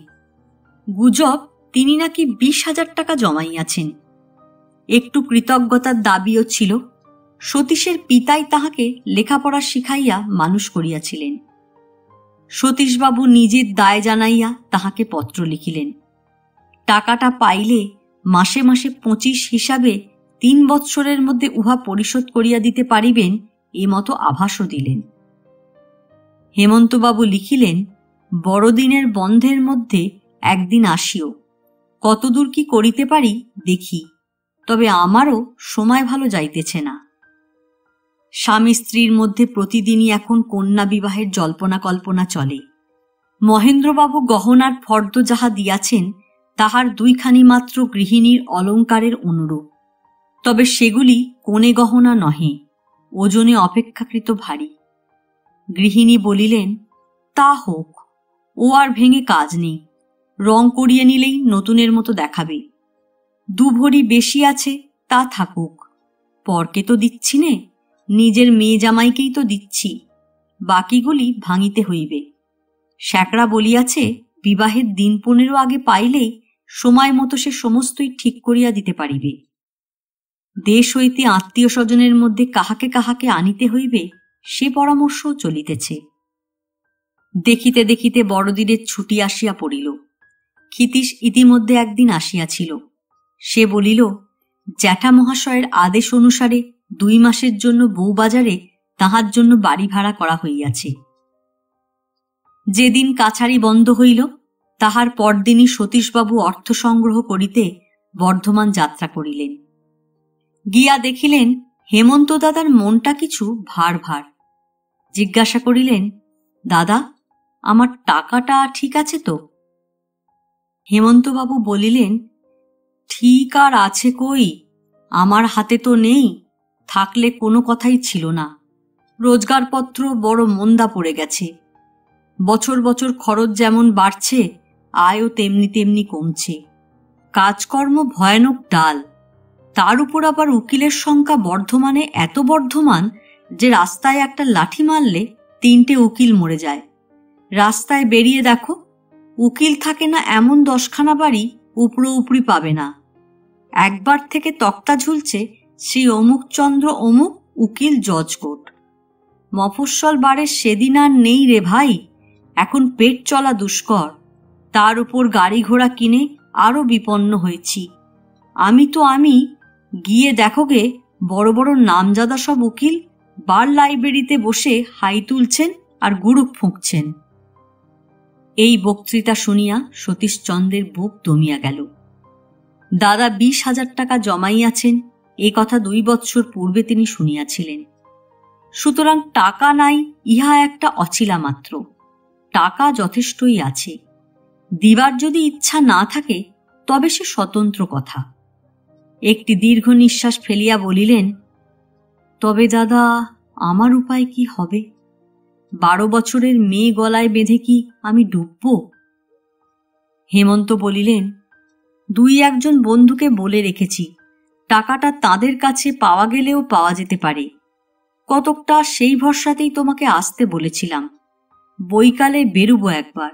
Speaker 1: গুজব তিনি নাকি 20,000 টাকা জমাইয়াছেন। একটু কৃতজ্ঞতার দাবিও ছিল। সতীশের পিতাই তাহাকে লেখাপড়া শিখাইয়া মানুষ করিয়াছিলেন। সতীশবাবু নিজের দায় জানাইয়া তাহাকে পত্র লিখিলেন। টাকাটা পাইলে মাসে মাসে 25 হিসাবে 3 বৎসরের মধ্যে উহা পরিশোধ করিয়া দিতে পারিবেন, এ মতো আভাসও দিলেন। হেমন্তবাবু লিখিলেন, বড়দিনের বন্ধের মধ্যে একদিন আসিও, কতদূর কি করিতে পারি দেখি, তবে আমারও সময় ভালো যাইতেছে না। স্বামী স্ত্রীর মধ্যে প্রতিদিনই এখন কন্যা বিবাহের জল্পনা কল্পনা চলে। মহেন্দ্রবাবু গহনার ফর্দ যাহা দিয়াছেন তাহার 2 খানি মাত্র গৃহিণীর অলঙ্কারের অনুরূপ, তবে সেগুলি কোণে গহনা নহে, ওজনে অপেক্ষাকৃত ভারী। গৃহিণী বলিলেন, তা হোক, ও আর ভেঙে কাজ নেই, রং করিয়ে নিলেই নতুনের মতো দেখাবে। 2 ভরি বেশি আছে, তা থাকুক, পরকে তো দিচ্ছি নে, নিজের মেয়ে জামাইকেই তো দিচ্ছি, বাকিগুলি ভাঙিতে হইবে। শ্যাকরা বলিয়াছে, বিবাহের দিন 15 আগে পাইলেই সময় মতো সে সমস্তই ঠিক করিয়া দিতে পারিবে। দেশ হইতে আত্মীয় স্বজনের মধ্যে কাহাকে কাহাকে আনিতে হইবে, সে পরামর্শও চলিতেছে। দেখিতে দেখিতে বড়দিনের ছুটি আসিয়া পড়িল। ক্ষিতীশ ইতিমধ্যে একদিন আসিয়াছিল। সে বলিল, জ্যাঠা মহাশয়ের আদেশ অনুসারে 2 মাসের জন্য বউবাজারে তাহার জন্য বাড়ি ভাড়া করা হইয়াছে। যেদিন কাছারি বন্ধ হইল তাহার পরদিনই সতীশবাবু অর্থ সংগ্রহ করিতে বর্ধমান যাত্রা করিলেন। গিয়া দেখিলেন হেমন্ত দাদার মনটা কিছু ভার ভার। জিজ্ঞাসা করিলেন, দাদা, আমার টাকাটা ঠিক আছে তো? হেমন্তবাবু বলিলেন, ঠিক আর আছে কই, আমার হাতে তো নেই, থাকলে কোনো কথাই ছিল না। রোজগারপত্র বড় মন্দা পড়ে গেছে। বছর বছর খরচ যেমন বাড়ছে, আয়ও তেমনি তেমনি কমছে। কাজকর্ম ভয়ানক ডাল, তার উপর আবার উকিলের সংখ্যা বর্ধমানে এত বর্ধমান যে রাস্তায় একটা লাঠি মারলে 3টে উকিল মরে যায়। রাস্তায় বেরিয়ে দেখো, উকিল থাকে না এমন 10খানা বাড়ি উপরো উপরি পাবে না। একবার থেকে তক্তা ঝুলছে শ্রী অমুক চন্দ্র অমুক উকিল জজ কোর্ট। মফস্বল বাড়ের সেদিন আর নেই রে ভাই, এখন পেট চলা দুষ্কর। তার উপর গাড়ি ঘোড়া কিনে আরো বিপন্ন হয়েছি। আমি গিয়ে দেখোগে বড় বড় নামজাদা সব উকিল বার লাইব্রেরিতে বসে হাই তুলছেন আর গুড়ুক ফুঁকছেন। এই বক্তৃতা শুনিয়া সতীশচন্দ্রের বুক দমিয়া গেল। দাদা 20,000 টাকা জমাইয়াছেন, এ কথা 2 বৎসর পূর্বে তিনি শুনিয়াছিলেন। সুতরাং টাকা নাই ইহা একটা অছিলা মাত্র, টাকা যথেষ্টই আছে। দিবার যদি ইচ্ছা না থাকে তবে সে স্বতন্ত্র কথা। একটি দীর্ঘ নিঃশ্বাস ফেলিয়া বলিলেন, তবে দাদা আমার উপায় কি হবে? 12 বছরের মেয়ে গলায় বেঁধে কি আমি ডুবব? হেমন্ত বলিলেন, 2-1 বন্ধুকে বলে রেখেছি, টাকাটা তাদের কাছে পাওয়া গেলেও পাওয়া যেতে পারে। কতকটা সেই ভরসাতেই তোমাকে আসতে বলেছিলাম। বৈকালে বেরুবো একবার।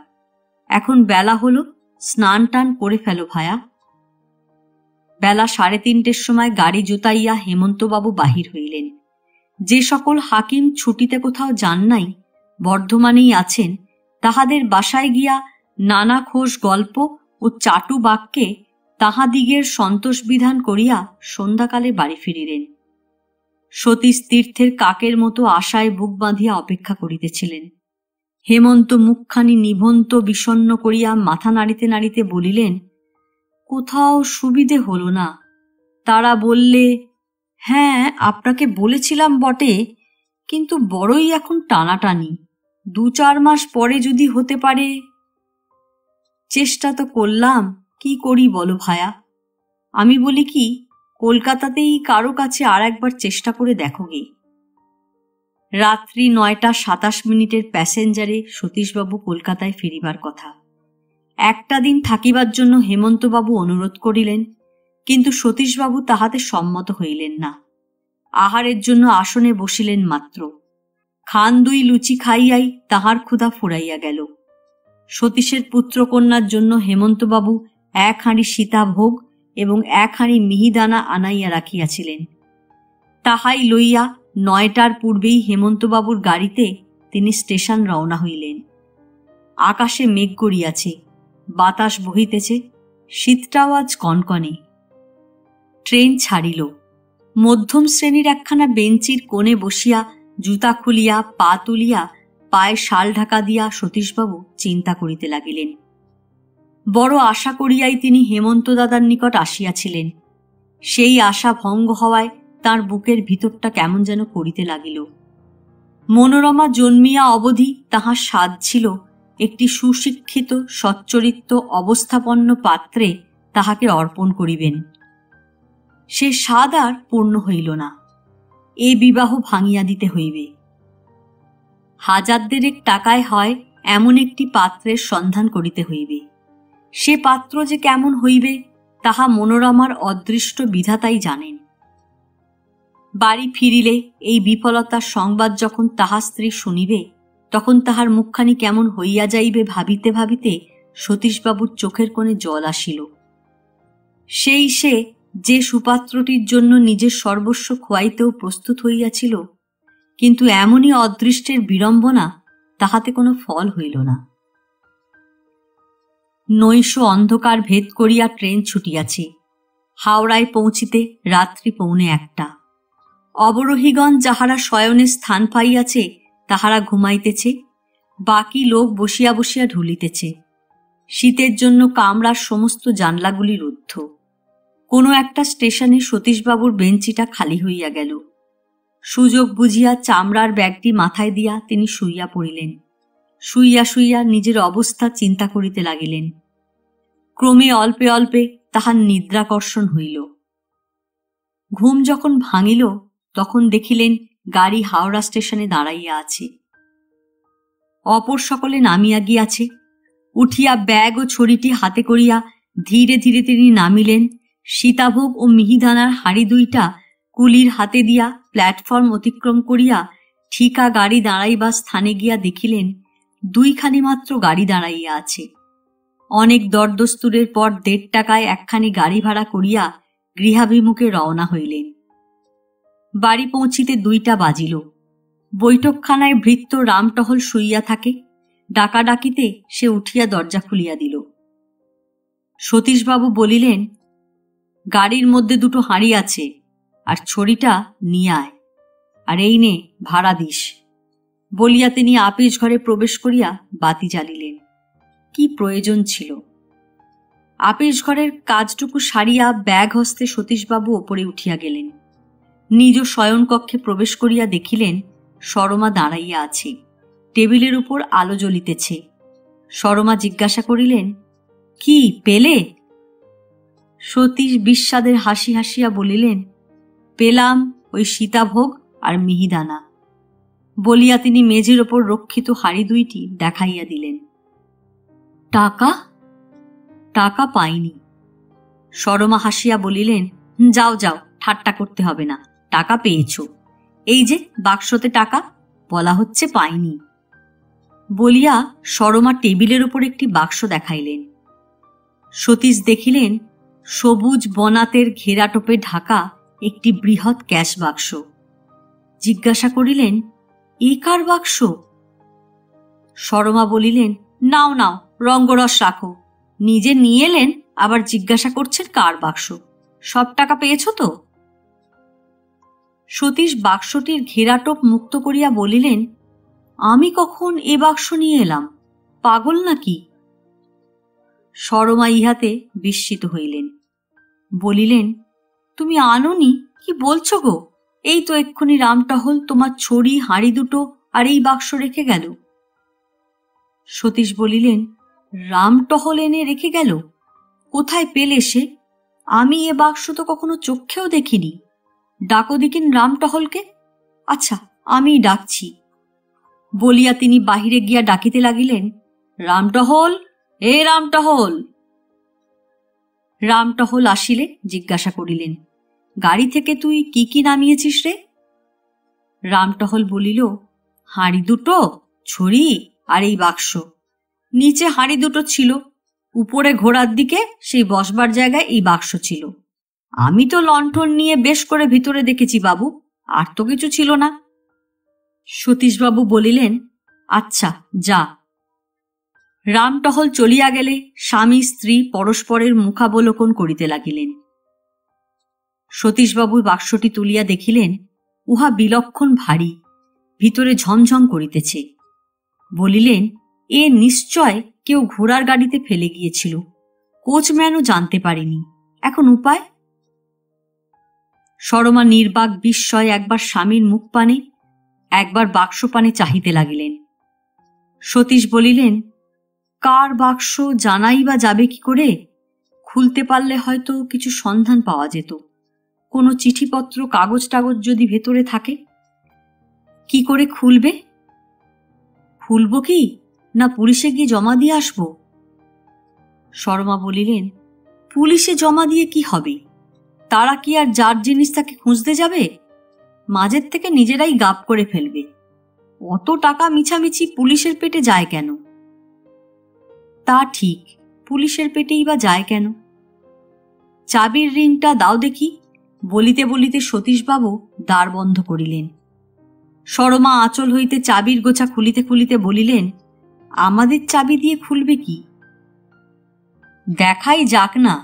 Speaker 1: এখন বেলা হলো, স্নান টান করে ফেলো ভায়া। বেলা 3:30 সময় গাড়ি জোতাইয়া হেমন্তবাবু বাহির হইলেন। যে সকল হাকিম ছুটিতে কোথাও যান নাই, বর্ধমানেই আছেন, তাহাদের বাসায় গিয়া নানা খোশ গল্প ও চাটু বাক্যে তাহাদিগের সন্তোষ বিধান করিয়া সন্ধ্যাকালে বাড়ি ফিরিলেন। সতীশ তীর্থের কাকের মতো আশায় বুক বাঁধিয়া অপেক্ষা করিতেছিলেন। হেমন্ত মুখখানি নিভন্ত বিষণ্ণ করিয়া মাথা নাড়িতে নাড়িতে বলিলেন, কোথাও সুবিধে হলো না। তারা বললে, হ্যাঁ আপনাকে বলেছিলাম বটে, কিন্তু বড়ই এখন টানাটানি। 2-4 মাস পরে যদি হতে পারে। চেষ্টা তো করলাম, কি করি বলো ভায়া? আমি বলি কি, কলকাতাতেই কারো কাছে আর একবার চেষ্টা করে দেখো গে। রাত্রি 9:27 প্যাসেঞ্জারে সতীশবাবু কলকাতায় ফিরিবার কথা। একটা দিন থাকিবার জন্য হেমন্তবাবু অনুরোধ করিলেন, কিন্তু সতীশবাবু তাহাতে সম্মত হইলেন না। আহারের জন্য আসনে বসিলেন মাত্র। খান 2 লুচি খাইয়াই তাহার ক্ষুধা ফুরাইয়া গেল। সতীশের পুত্রকন্যার জন্য হেমন্তবাবু 1 হাঁড়ি সীতাভোগ এবং 1 হাঁড়ি মিহিদানা আনাইয়া রাখিয়াছিলেন। তাহাই লইয়া 9টার পূর্বেই হেমন্তবাবুর গাড়িতে তিনি স্টেশন রওনা হইলেন। আকাশে মেঘ গড়িয়াছে, বাতাস বহিতেছে, শীতটাও আজ কনকনে। ট্রেন ছাড়িল। মধ্যম শ্রেণীর একখানা বেঞ্চির কোণে বসিয়া জুতা খুলিয়া পা তুলিয়া পায়ে শাল ঢাকা দিয়া সতীশবাবু চিন্তা করিতে লাগিলেন। বড় আশা করিয়াই তিনি হেমন্ত দাদার নিকট আসিয়াছিলেন। সেই আশা ভঙ্গ হওয়ায় তার বুকের ভিতরটা কেমন যেন করিতে লাগিল। মনোরমা জন্মিয়া অবধি তাহার স্বাদ ছিল একটি সুশিক্ষিত সচ্চরিত্র অবস্থাপন্ন পাত্রে তাহাকে অর্পণ করিবেন। সে স্বাদ আর পূর্ণ হইল না। এ বিবাহ ভাঙিয়া দিতে হইবে। 1000 টাকায় হয় এমন একটি পাত্রের সন্ধান করিতে হইবে। সে পাত্র যে কেমন হইবে তাহা মনোরমার অদৃষ্ট বিধাতাই জানেন। বাড়ি ফিরিলে এই বিফলতার সংবাদ যখন তাহার স্ত্রী শুনিবে, তখন তাহার মুখখানি কেমন হইয়া যাইবে ভাবিতে ভাবিতে সতীশবাবুর চোখের কোণে জল আসিল। সেই সে যে সুপাত্রটির জন্য নিজের সর্বস্ব খোয়াইতেও প্রস্তুত হইয়াছিল, কিন্তু এমনই অদৃষ্টের বিড়ম্বনা, তাহাতে কোনো ফল হইল না। নৈশ অন্ধকার ভেদ করিয়া ট্রেন ছুটিয়াছে। হাওড়ায় পৌঁছিতে রাত্রি 1:45। অবরোহীগণ যাহারা শয়নে স্থান পাইয়াছে তাহারা ঘুমাইতেছে, বাকি লোক বসিয়া বসিয়া ঢুলিতেছে। শীতের জন্য কামরার সমস্ত জানলাগুলি রুদ্ধ। কোনো একটা স্টেশনে সতীশবাবুর বেঞ্চিটা খালি হইয়া গেল। সুযোগ বুঝিয়া চামড়ার ব্যাগটি মাথায় দিয়া তিনি শুইয়া পড়িলেন। শুইয়া শুইয়া নিজের অবস্থা চিন্তা করিতে লাগিলেন। ক্রমে অল্পে অল্পে তাহার নিদ্রাকর্ষণ হইল। ঘুম যখন ভাঙিল তখন দেখিলেন গাড়ি হাওড়া স্টেশনে দাঁড়াইয়া আছে। অপর সকলে নামিয়া গিয়াছে। উঠিয়া ব্যাগ ও ছড়িটি হাতে করিয়া ধীরে ধীরে তিনি নামিলেন। সীতাভোগ ও মিহিদানার হাড়ি দুইটা কুলির হাতে দিয়া প্ল্যাটফর্ম অতিক্রম করিয়া ঠিকা গাড়ি দাঁড়াইবা স্থানে গিয়া দেখিলেন দুইখানি মাত্র গাড়ি দাঁড়াইয়া আছে। অনেক দরদস্তুরের পর 1.5 টাকায় একখানি গাড়ি ভাড়া করিয়া গৃহাভিমুখে রওনা হইলেন। বাড়ি পৌঁছিতে 2টা বাজিল। বৈঠকখানায় ভৃত্য রামটহল শুইয়া থাকে। ডাকাডাকিতে সে উঠিয়া দরজা খুলিয়া দিল। সতীশবাবু বলিলেন, গাড়ির মধ্যে 2টো হাঁড়ি আছে, আর ছড়িটা নিয়ে আয়, আর এই নে ভাড়া দিস। বলিয়া তিনি আপিস ঘরে প্রবেশ করিয়া বাতি জ্বালিলেন। কি প্রয়োজন ছিল? আপিস ঘরের কাজটুকু সারিয়া ব্যাগ হস্তে সতীশবাবু ওপরে উঠিয়া গেলেন। নিজ শয়নকক্ষে প্রবেশ করিয়া দেখিলেন সরমা দাঁড়াইয়া আছে। টেবিলের উপর আলো জ্বলিতেছে। সরমা জিজ্ঞাসা করিলেন, কি পেলে? সতীশ বিস্বাদের হাসি হাসিয়া বলিলেন, পেলাম ওই সীতাভোগ আর মিহিদানা। বলিয়া তিনি মেঝের ওপর রক্ষিত হাড়ি দুইটি দেখাইয়া দিলেন। টাকা? টাকা পাইনি। সরমা হাসিয়া বলিলেন, যাও যাও, ঠাট্টা করতে হবে না, টাকা পেয়েছ। এই যে বাক্সতে টাকা, বলা হচ্ছে পাইনি। বলিয়া সরমা টেবিলের উপর একটি বাক্স দেখাইলেন। সতীশ দেখিলেন সবুজ বনাতের ঘেরাটোপে ঢাকা একটি বৃহৎ ক্যাশ বাক্স। জিজ্ঞাসা করিলেন, এ কার বাক্স? সরমা বলিলেন, নাও নাও, রঙ্গরস রাখো। নিজে নিয়ে এলেন, আবার জিজ্ঞাসা করছেন কার বাক্স। সব টাকা পেয়েছ তো? সতীশ বাক্সটির ঘেরাটোপ মুক্ত করিয়া বলিলেন, আমি কখন এ বাক্স নিয়ে এলাম? পাগল নাকি? সরমা ইহাতে বিস্মিত হইলেন। বলিলেন, তুমি আনোনি? কি বলছো গো? এই তো এক্ষুনি রামটহল তোমার ছড়ি হাঁড়ি 2টো আর এই বাক্স রেখে গেল। সতীশ বলিলেন, রামটহল এনে রেখে গেল? কোথায় পেলে সে? আমি এ বাক্স তো কখনো চোখেও দেখিনি। ডাকো দেখিন রামটহলকে। আচ্ছা, আমিই ডাকছি। বলিয়া তিনি বাহিরে গিয়া ডাকিতে লাগিলেন, রামটহল, এ রামটহল। রামটহল আসিলে জিজ্ঞাসা করিলেন, গাড়ি থেকে তুই কি কি নামিয়েছিস রে? রামটহল বলিল, হাঁড়ি 2টো, ছড়ি আর এই বাক্স। নিচে হাঁড়ি 2টো ছিল, উপরে ঘোড়ার দিকে সেই বসবার জায়গায় এই বাক্স ছিল। আমি তো লণ্ঠন নিয়ে বেশ করে ভিতরে দেখেছি বাবু, আর তো কিছু ছিল না। সতীশবাবু বলিলেন, আচ্ছা যা। রামটহল চলিয়া গেলে স্বামী স্ত্রী পরস্পরের মুখাবলোকন করিতে লাগিলেন। সতীশবাবু বাক্সটি তুলিয়া দেখিলেন উহা বিলক্ষণ ভারী, ভিতরে ঝমঝম করিতেছে। বলিলেন, এ নিশ্চয় কেউ ঘোড়ার গাড়িতে ফেলে গিয়েছিল, কোচম্যানও জানতে পারেনি। এখন উপায়? সরমা নির্বাক বিস্ময় একবার স্বামীর মুখ পানে, একবার বাক্স পানে চাহিতে লাগিলেন। সতীশ বলিলেন, কার বাক্স জানাই বা যাবে কি করে? খুলতে পারলে হয়তো কিছু সন্ধান পাওয়া যেত। কোনো চিঠিপত্র কাগজ টাগজ যদি ভেতরে থাকে। কি করে খুলবে? খুলব কি না পুলিশে গিয়ে জমা দিয়ে আসব? সরমা বলিলেন, পুলিশে জমা দিয়ে কি হবে? তারা কি আর যার জিনিস তাকে খুঁজতে যাবে? মাঝের থেকে নিজেরাই গাপ করে ফেলবে। অত টাকা মিছামিছি পুলিশের পেটে যায় কেন? তা ঠিক, পুলিশের পেটেই বা যায় কেন? চাবির রিংটা দাও দেখি। বলিতে বলিতে সতীশবাবু দ্বার বন্ধ করিলেন। সরমা আঁচল হইতে চাবির গোছা খুলিতে খুলিতে বলিলেন, আমাদের চাবি দিয়ে খুলবে কি? দেখাই যাক না।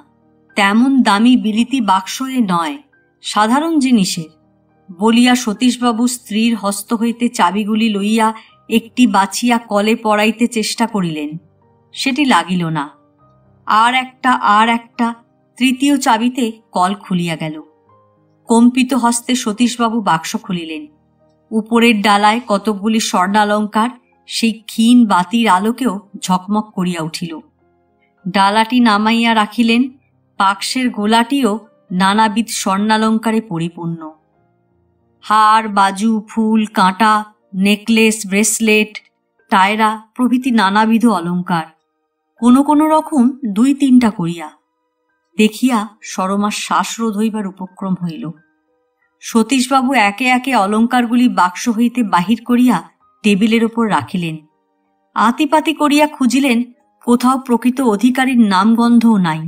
Speaker 1: তেমন দামি বিলিতি বাক্স এ নয়, সাধারণ জিনিসের। বলিয়া সতীশবাবু স্ত্রীর হস্ত হইতে চাবিগুলি লইয়া একটি বাছিয়া কলে পড়াইতে চেষ্টা করিলেন। সেটি লাগিল না। আর একটা, তৃতীয় চাবিতে কল খুলিয়া গেল। কম্পিত হস্তে সতীশবাবু বাক্স খুলিলেন। উপরের ডালায় কতকগুলি স্বর্ণালঙ্কার সেই ক্ষীণ বাতির আলোকেও ঝকমক করিয়া উঠিল। ডালাটি নামাইয়া রাখিলেন। বাক্সের গোলাটিও নানাবিধ স্বর্ণালঙ্কারে পরিপূর্ণ। হার, বাজু, ফুল, কাঁটা, নেকলেস, ব্রেসলেট, টায়রা প্রভৃতি নানাবিধ অলঙ্কার, কোনো কোনো রকম 2-3টা করিয়া। দেখিয়া সরমার শ্বাসরোধ হইবার উপক্রম হইল। সতীশবাবু একে একে অলঙ্কারগুলি বাক্স হইতে বাহির করিয়া টেবিলের ওপর রাখিলেন। আতিপাতি করিয়া খুঁজিলেন, কোথাও প্রকৃত অধিকারীর নামগন্ধও নাই।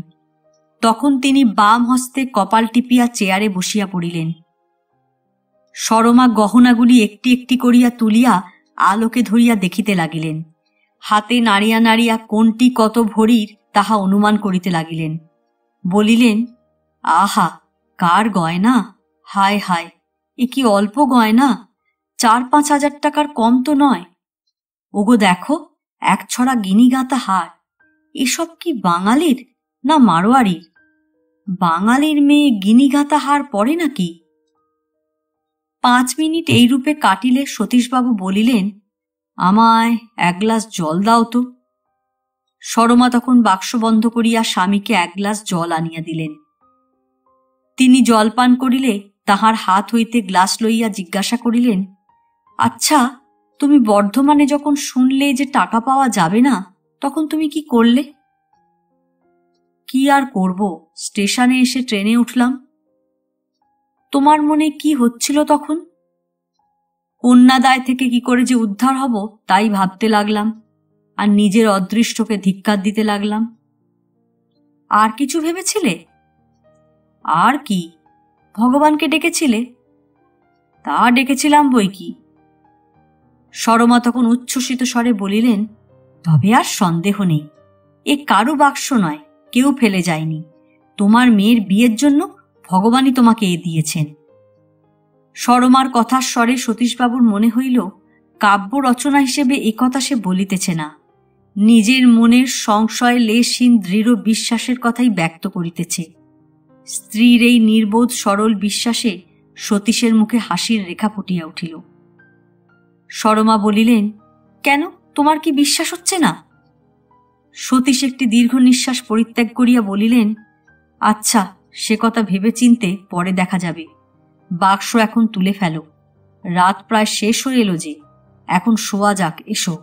Speaker 1: তখন তিনি বাম হস্তে কপাল টিপিয়া চেয়ারে বসিয়া পড়িলেন। সরমা গহনাগুলি একটি একটি করিয়া তুলিয়া আলোকে ধরিয়া দেখিতে লাগিলেন। হাতে নাড়িয়া নাড়িয়া কোনটি কত ভরির তাহা অনুমান করিতে লাগিলেন। বলিলেন, আহা, কার গয়না! হায় হায়, এ কি অল্প গয়না! 4-5 হাজার টাকার কম তো নয়। ওগো দেখো, এক ছড়া গিনিগাঁথা হার। এসব কি বাঙালির না মারোয়ারির? বাঙালির মেয়ে গিনিগাঁথা হার পরে নাকি? 5 মিনিট এইরূপে কাটিলে সতীশবাবু বলিলেন, আমায় 1 গ্লাস জল দাও তো। সরমা তখন বাক্স বন্ধ করিয়া স্বামীকে 1 গ্লাস জল আনিয়া দিলেন। তিনি জলপান করিলে তাহার হাত হইতে গ্লাস লইয়া জিজ্ঞাসা করিলেন, আচ্ছা, তুমি বর্ধমানে যখন শুনলে যে টাকা পাওয়া যাবে না, তখন তুমি কি করলে? কি আর করব, স্টেশনে এসে ট্রেনে উঠলাম। তোমার মনে কি হচ্ছিল তখন? কন্যাদায় থেকে কি করে যে উদ্ধার হব তাই ভাবতে লাগলাম, আর নিজের অদৃষ্টকে ধিক্কার দিতে লাগলাম। আর কিছু ভেবেছিলে? আর কি, ভগবানকে ডেকেছিলে? তা ডেকেছিলাম বই কি। সরমা তখন উচ্ছ্বসিত স্বরে বলিলেন, তবে আর সন্দেহ নেই, এ কারু বাক্স নয়, কেউ ফেলে যায়নি। তোমার মেয়ের বিয়ের জন্য ভগবানই তোমাকে এ দিয়েছেন। সরমার কথার স্বরে সতীশবাবুর মনে হইল কাব্য রচনা হিসেবে একথা সে বলিতেছে না, নিজের মনের সংশয় লেশহীন দৃঢ় বিশ্বাসের কথাই ব্যক্ত করিতেছে। স্ত্রীর এই নির্বোধ সরল বিশ্বাসে সতীশের মুখে হাসির রেখা ফুটিয়া উঠিল। সরমা বলিলেন, কেন, তোমার কি বিশ্বাস হচ্ছে না? সতীশ একটি দীর্ঘ নিঃশ্বাস পরিত্যাগ করিয়া বলিলেন, আচ্ছা, সে কথা ভেবে চিনতে পরে দেখা যাবে। বাক্স এখন তুলে ফেলো, রাত প্রায় শেষ হয়ে এলো যে, এখন শোয়া যাক, এসো।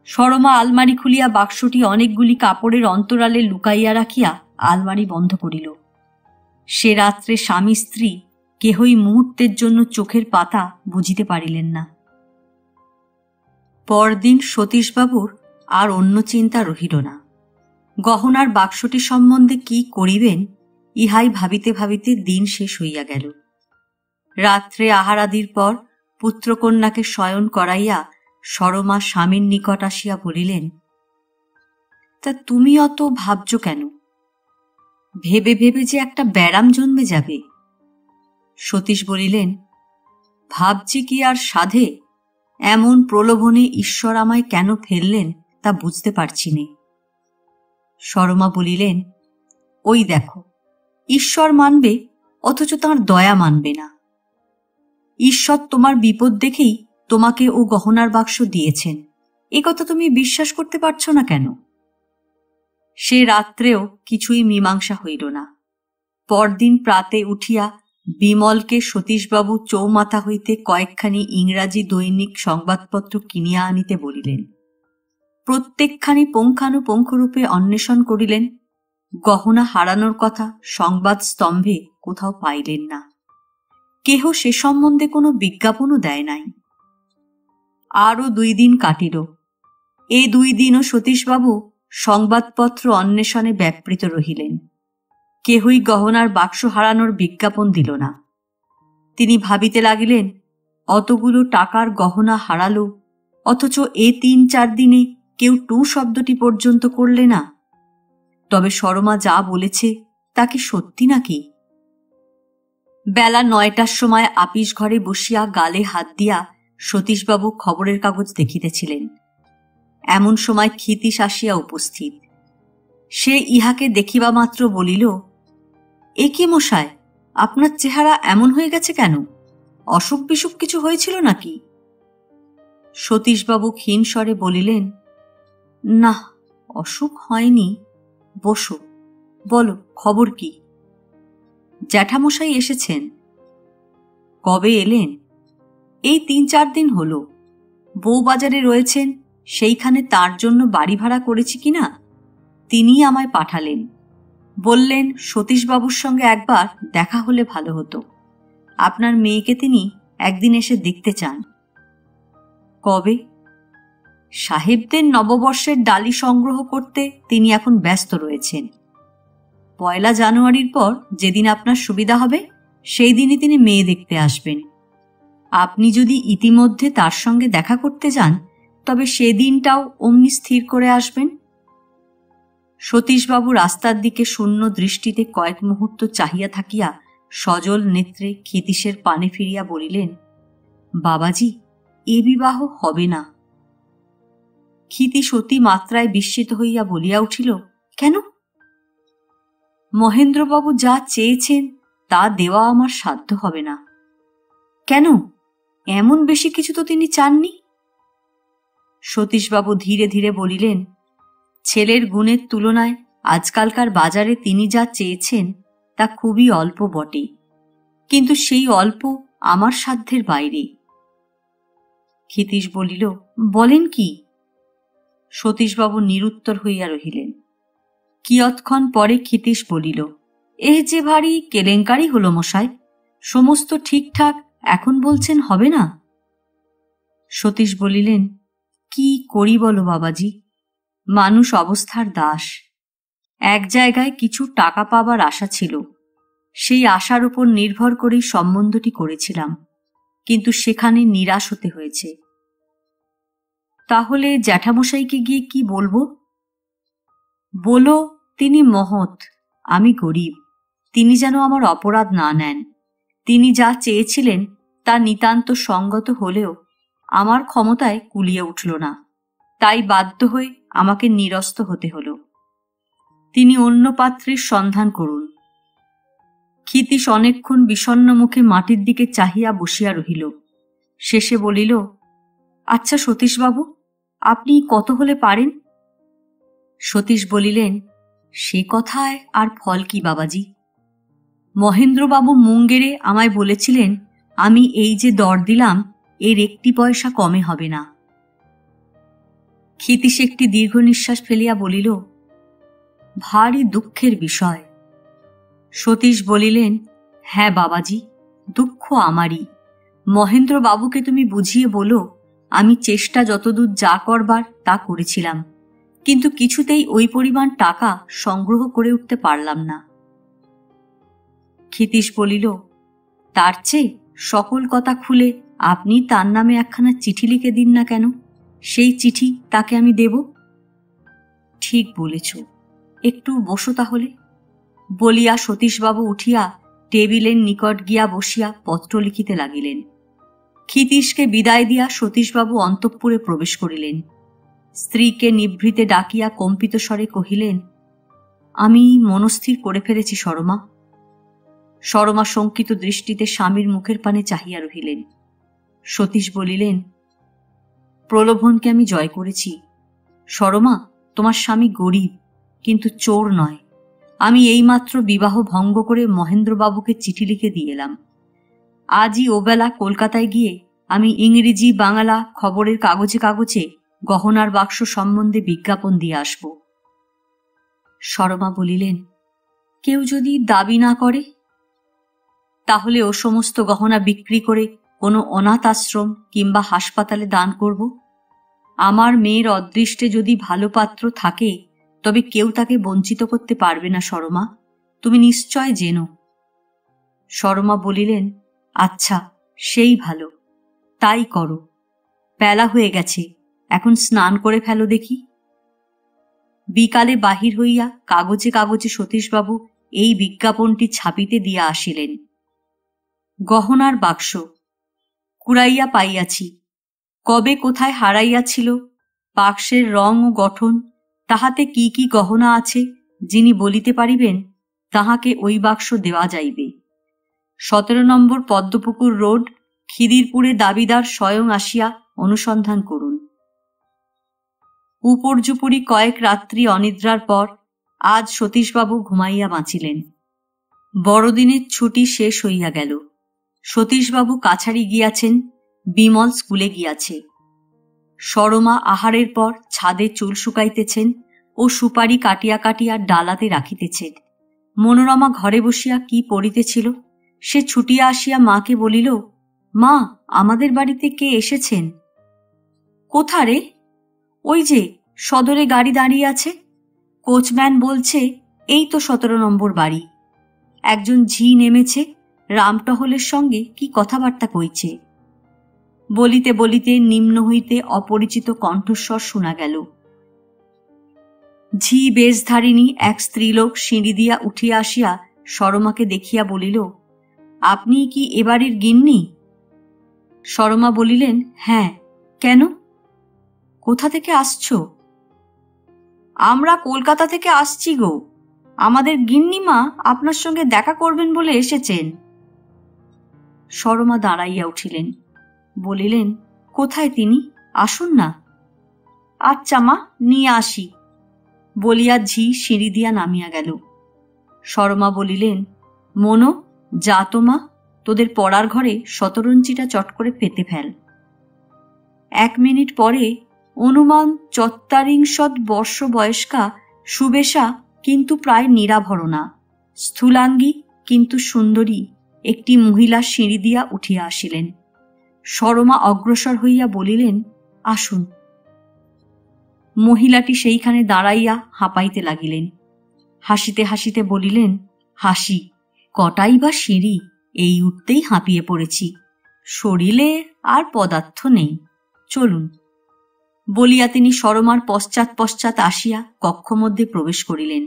Speaker 1: সরমা আলমারি খুলিয়া বাক্সটি অনেকগুলি কাপড়ের অন্তরালে লুকাইয়া রাখিয়া আলমারি বন্ধ করিল। সে রাত্রে স্বামী স্ত্রী কেহই মুহূর্তের জন্য চোখের পাতা বুঝিতে পারিলেন না। পরদিন সতীশবাবুর আর অন্য চিন্তা রহিল না। গহনার বাক্সটি সম্বন্ধে কি করিবেন, ইহাই ভাবিতে ভাবিতে দিন শেষ হইয়া গেল। রাত্রে আহারাদির পর পুত্রকন্যাকে শয়ন করাইয়া সরমা স্বামীর নিকট আসিয়া বলিলেন, তা তুমি অত ভাবছ কেন? ভেবে ভেবে যে একটা ব্যারাম জন্মে যাবে। সতীশ বলিলেন, ভাবছি কি আর সাধে? এমন প্রলোভনে ঈশ্বর আমায় কেন ফেললেন তা বুঝতে পারছি নে। সরমা বলিলেন, ওই দেখো, ঈশ্বর মানবে অথচ তাঁর দয়া মানবে না। ঈশ্বর তোমার বিপদ দেখেই তোমাকে ও গহনার বাক্স দিয়েছেন, এ কথা তুমি বিশ্বাস করতে পারছ না কেন? সে রাত্রেও কিছুই মীমাংসা হইল না। পরদিন প্রাতে উঠিয়া বিমলকে সতীশবাবু চৌমাথা হইতে কয়েকখানি ইংরাজি দৈনিক সংবাদপত্র কিনিয়া আনিতে বলিলেন। প্রত্যেকখানি পুঙ্খানুপুঙ্খরূপে অন্বেষণ করিলেন। গহনা হারানোর কথা সংবাদ স্তম্ভে কোথাও পাইলেন না। কেহ সে সম্বন্ধে কোনো বিজ্ঞাপনও দেয় নাই। আরও 2 দিন কাটিল। এ 2 দিনও সতীশবাবু সংবাদপত্র অন্বেষণে ব্যাপৃত রহিলেন। কেহই গহনার বাক্স হারানোর বিজ্ঞাপন দিল না। তিনি ভাবিতে লাগিলেন, অতগুলো টাকার গহনা হারালো, অথচ এ 3-4 দিনে কেউ টু শব্দটি পর্যন্ত করলে না। তবে সরমা যা বলেছে তা কি সত্যি নাকি? বেলা 9টার সময় আপিস ঘরে বসিয়া গালে হাত দিয়া সতীশবাবু খবরের কাগজ দেখিতেছিলেন। এমন সময় ক্ষিতীশ আসিয়া উপস্থিত। সে ইহাকে দেখিবা মাত্র বলিল, এ কি মশায়, আপনার চেহারা এমন হয়ে গেছে কেন? অসুখ বিসুখ কিছু হয়েছিল নাকি? সতীশবাবু ক্ষীণ স্বরে বলিলেন, না, অসুখ হয়নি। বসো, বলো খবর কি? জ্যাঠামশাই এসেছেন। কবে এলেন? এই 3-4 দিন হল। বউবাজারে রয়েছেন, সেইখানে তার জন্য বাড়ি ভাড়া করেছি কিনা, তিনিই আমায় পাঠালেন। বললেন, সতীশবাবুর সঙ্গে একবার দেখা হলে ভালো হতো। আপনার মেয়েকে তিনি একদিন এসে দেখতে চান। কবে? সাহেবদের নববর্ষের ডালি সংগ্রহ করতে তিনি এখন ব্যস্ত রয়েছেন। 1 জানুয়ারির পর যেদিন আপনার সুবিধা হবে সেই দিনই তিনি মেয়ে দেখতে আসবেন। আপনি যদি ইতিমধ্যে তার সঙ্গে দেখা করতে যান তবে সেদিনটাও অমনি স্থির করে আসবেন। সতীশবাবু রাস্তার দিকে শূন্য দৃষ্টিতে কয়েক মুহূর্ত চাহিয়া থাকিয়া সজল নেত্রে ক্ষিতীশের পানে ফিরিয়া বলিলেন, বাবাজি, এ বিবাহ হবে না। ক্ষিতীশ অতি মাত্রায় বিস্মিত হইয়া বলিয়া উঠিল, কেন? মহেন্দ্রবাবু যা চেয়েছেন তা দেওয়া আমার সাধ্য হবে না। কেন? এমন বেশি কিছু তো তিনি চাননি। সতীশবাবু ধীরে ধীরে বলিলেন, ছেলের গুণের তুলনায় আজকালকার বাজারে তিনি যা চেয়েছেন তা খুবই অল্প বটে, কিন্তু সেই অল্প আমার সাধ্যের বাইরে। ক্ষিতীশ বলিল, বলেন কি? সতীশবাবু নিরুত্তর হইয়া রহিলেন। কিয়ৎক্ষণ পরে ক্ষিতীশ বলিল, যে ভারী কেলেঙ্কারি হল মশাই, সমস্ত ঠিকঠাক এখন বলছেন হবে না? সতীশ বলিলেন, কি করি বলো বাবাজি, মানুষ অবস্থার দাস। এক জায়গায় কিছু টাকা পাবার আশা ছিল, সেই আশার উপর নির্ভর করেই সম্বন্ধটি করেছিলাম, কিন্তু সেখানে নিরাশ হতে হয়েছে। তাহলে জ্যাঠামশাইকে গিয়ে কি বলবো? বলো, তিনি মহৎ, আমি গরিব, তিনি যেন আমার অপরাধ না নেন। তিনি যা চেয়েছিলেন তা নিতান্ত সঙ্গত হলেও আমার ক্ষমতায় কুলিয়ে উঠল না, তাই বাধ্য হয়ে আমাকে নিরস্ত হতে হল। তিনি অন্য পাত্রের সন্ধান করুন। ক্ষিতীশ অনেকক্ষণ বিষণ্ণ মুখে মাটির দিকে চাহিয়া বসিয়া রহিল। শেষে বলিল, আচ্ছা সতীশবাবু, আপনি কত হলে পারেন? সতীশ বলিলেন, সে কথায় আর ফল কি বাবাজি? মহেন্দ্রবাবু মুঙ্গেরে আমায় বলেছিলেন, আমি এই যে দর দিলাম এর 1 পয়সা কমে হবে না। ক্ষিতীশ একটি দীর্ঘ নিঃশ্বাস ফেলিয়া বলিল, ভারী দুঃখের বিষয়। সতীশ বলিলেন, হ্যাঁ বাবাজি, দুঃখ আমারই। মহেন্দ্রবাবুকে তুমি বুঝিয়ে বলো, আমি চেষ্টা যতদূর যা করবার তা করেছিলাম, কিন্তু কিছুতেই ওই পরিমাণ টাকা সংগ্রহ করে উঠতে পারলাম না। ক্ষিতীশ বলিল, তার চেয়ে সকল কথা খুলে আপনি তার নামে একখানা চিঠি লিখে দিন না কেন? সেই চিঠি তাকে আমি দেব। ঠিক বলেছ, একটু বসো তাহলে, বলিয়া সতীশবাবু উঠিয়া টেবিলের নিকট গিয়া বসিয়া পত্র লিখিতে লাগিলেন। ক্ষিতীশকে বিদায় দিয়া সতীশবাবু অন্তঃপুরে প্রবেশ করিলেন। স্ত্রীকে নিভৃতে ডাকিয়া কম্পিত স্বরে কহিলেন, আমি মনস্থির করে ফেলেছি সরমা। সরমা শঙ্কিত দৃষ্টিতে স্বামীর মুখের পানে চাহিয়া রহিলেন। সতীশ বলিলেন, প্রলোভনকে আমি জয় করেছি। সরমা, তোমার স্বামী গরিব, কিন্তু চোর নয়। আমি এইমাত্র বিবাহ ভঙ্গ করে মহেন্দ্রবাবুকে চিঠি লিখে দিয়ে এলাম। আজই ওবেলা কলকাতায় গিয়ে আমি ইংরেজি বাংলা খবরের কাগজে কাগজে গহনার বাক্স সম্বন্ধে বিজ্ঞাপন দিয়ে আসব। সরমা বলিলেন, কেউ যদি দাবি না করে? তাহলে ও সমস্ত গহনা বিক্রি করে কোনো অনাথ আশ্রম কিংবা হাসপাতালে দান করব। আমার মেয়ের অদৃষ্টে যদি ভালো পাত্র থাকে তবে কেউ তাকে বঞ্চিত করতে পারবে না সরমা, তুমি নিশ্চয় জেনো। সরমা বলিলেন, আচ্ছা, সেই ভালো, তাই করো। বেলা হয়ে গেছে, এখন স্নান করে ফেলো দেখি। বিকালে বাহির হইয়া কাগজে কাগজে সতীশবাবু এই বিজ্ঞাপনটি ছাপিতে দিয়া আসিলেন। গহনার বাক্স কুড়াইয়া পাইয়াছি, কবে কোথায় হারাইয়াছিল, বাক্সের রং ও গঠন, তাহাতে কি কি গহনা আছে যিনি বলিতে পারিবেন তাহাকে ওই বাক্স দেওয়া যাইবে। 17 নম্বর পদ্মপুকুর রোড, খিদিরপুরে দাবিদার স্বয়ং আসিয়া অনুসন্ধান করুন। উপর্যুপুরি কয়েক রাত্রি অনিদ্রার পর আজ সতীশবাবু ঘুমাইয়া বাঁচিলেন। বড়দিনের ছুটি শেষ হইয়া গেল। সতীশবাবু কাছারি গিয়াছেন, বিমল স্কুলে গিয়াছে। সরমা আহারের পর ছাদে চুল শুকাইতেছেন ও সুপারি কাটিয়া কাটিয়া ডালাতে রাখিতেছেন। মনোরমা ঘরে বসিয়া কি পড়িতেছিল, সে ছুটিয়া আসিয়া মাকে বলিল, মা, আমাদের বাড়িতে কে এসেছেন? কোথা রে? ওই যে সদরে গাড়ি দাঁড়িয়ে আছে, কোচম্যান বলছে এই তো 17 নম্বর বাড়ি। একজন ঝি নেমেছে, রামটহলের সঙ্গে কি কথাবার্তা কইছে। বলিতে বলিতে নিম্ন হইতে অপরিচিত কণ্ঠস্বর শোনা গেল। ঝি বেশধারিণী এক স্ত্রীলোক সিঁড়ি দিয়া উঠিয়া আসিয়া সরমাকে দেখিয়া বলিল, আপনি কি এ বাড়ির গিন্নি? সরমা বলিলেন, হ্যাঁ, কেন? কোথা থেকে আসছ? আমরা কলকাতা থেকে আসছি গো। আমাদের গিন্নিমা আপনার সঙ্গে দেখা করবেন বলে এসেছেন। সরমা দাঁড়াইয়া উঠিলেন, বলিলেন, কোথায় তিনি? আসুন না। আচ্ছা মা, নিয়ে আসি বলিয়া ঝি সিঁড়ি দিয়া নামিয়া গেল। সরমা বলিলেন, মনো, যা তো মা, তোদের পড়ার ঘরে শতরঞ্চিটা চট করে পেতে ফেল। 1 মিনিট পরে অনুমান 44 বর্ষ বয়স্কা, সুবেশা কিন্তু প্রায় নিরাভরণা, স্থূলাঙ্গী কিন্তু সুন্দরী একটি মহিলা সিঁড়ি দিয়া উঠিয়া আসিলেন। সরমা অগ্রসর হইয়া বলিলেন, আসুন। মহিলাটি সেইখানে দাঁড়াইয়া হাঁপাইতে লাগিলেন। হাসিতে হাসিতে বলিলেন, হাসি কটাই বা সিঁড়ি, এই উঠতেই হাঁপিয়ে পড়েছি, শরীরে আর পদার্থ নেই, চলুন। বলিয়া তিনি সরমার পশ্চাৎ পশ্চাৎ আসিয়া কক্ষমধ্যে প্রবেশ করিলেন।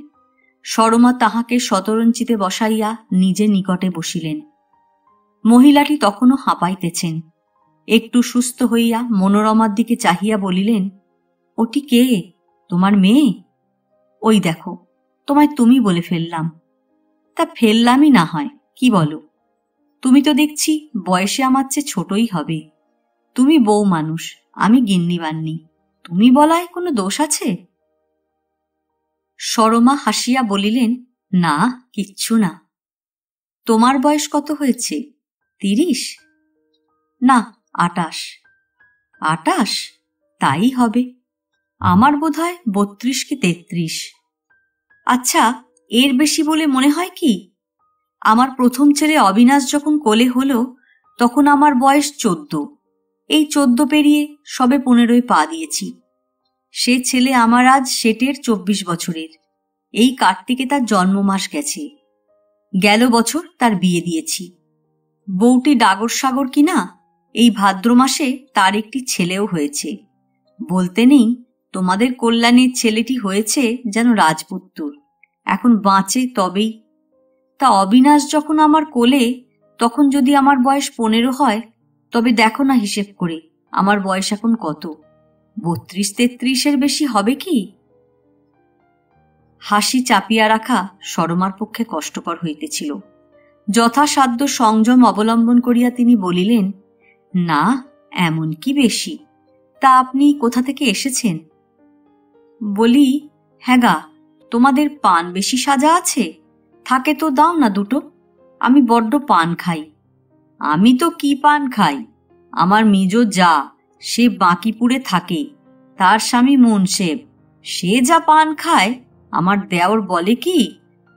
Speaker 1: সরমা তাহাকে শতরঞ্চিতে বসাইয়া নিজে নিকটে বসিলেন। মহিলাটি তখনও হাঁপাইতেছেন। একটু সুস্থ হইয়া মনোরমার দিকে চাহিয়া বলিলেন, ওটি কে? তোমার মেয়ে? ওই দেখো, তোমায় তুমি বলে ফেললাম। তা ফেললামই না হয়, কি বলো? তুমি তো দেখছি বয়সে আমার চেয়ে ছোটই হবে। তুমি বউ মানুষ, আমি গিন্নিবান্নি, তুমি বলায় কোনো দোষ আছে? সরমা হাসিয়া বলিলেন, না, কিচ্ছু না। তোমার বয়স কত হয়েছে? 30? না, 28। 28? তাই হবে। আমার বোধহয় 32 কি 33। আচ্ছা, এর বেশি বলে মনে হয় কি? আমার প্রথম ছেলে অবিনাশ যখন কোলে হলো তখন আমার বয়স 14। এই 14 পেরিয়ে সবে 15 পা দিয়েছি। সে ছেলে আমার আজ সেটের 24 বছরের। এই কার্তিকে তার জন্ম মাস গেছে। গেল বছর তার বিয়ে দিয়েছি। বউটি ডাগর সাগর কিনা, এই ভাদ্র মাসে তার একটি ছেলেও হয়েছে। বলতে নেই, তোমাদের কল্যাণের ছেলেটি হয়েছে যেন রাজপুত্তর, এখন বাঁচে তবেই। তা অবিনাশ যখন আমার কোলে, তখন যদি আমার বয়স 15 হয়, তবে দেখো না হিসেব করে আমার বয়স এখন কত? 32-33-এর বেশি হবে কি? হাসি চাপিয়া রাখা সরমার পক্ষে কষ্টকর হইতেছিল। যথাসাধ্য সংযম অবলম্বন করিয়া তিনি বলিলেন, না, এমন কি বেশি। তা আপনি কোথা থেকে এসেছেন? বলি, হ্যাঁ গা, তোমাদের পান বেশি সাজা আছে? থাকে তো দাও না দুটো, আমি বড্ড পান খাই। আমি তো কি পান খাই, আমার মেজো যা, সে বাঁকিপুরে থাকে, তার স্বামী মুনসেব, সে যা পান খায়, আমার দেওর বলে কি,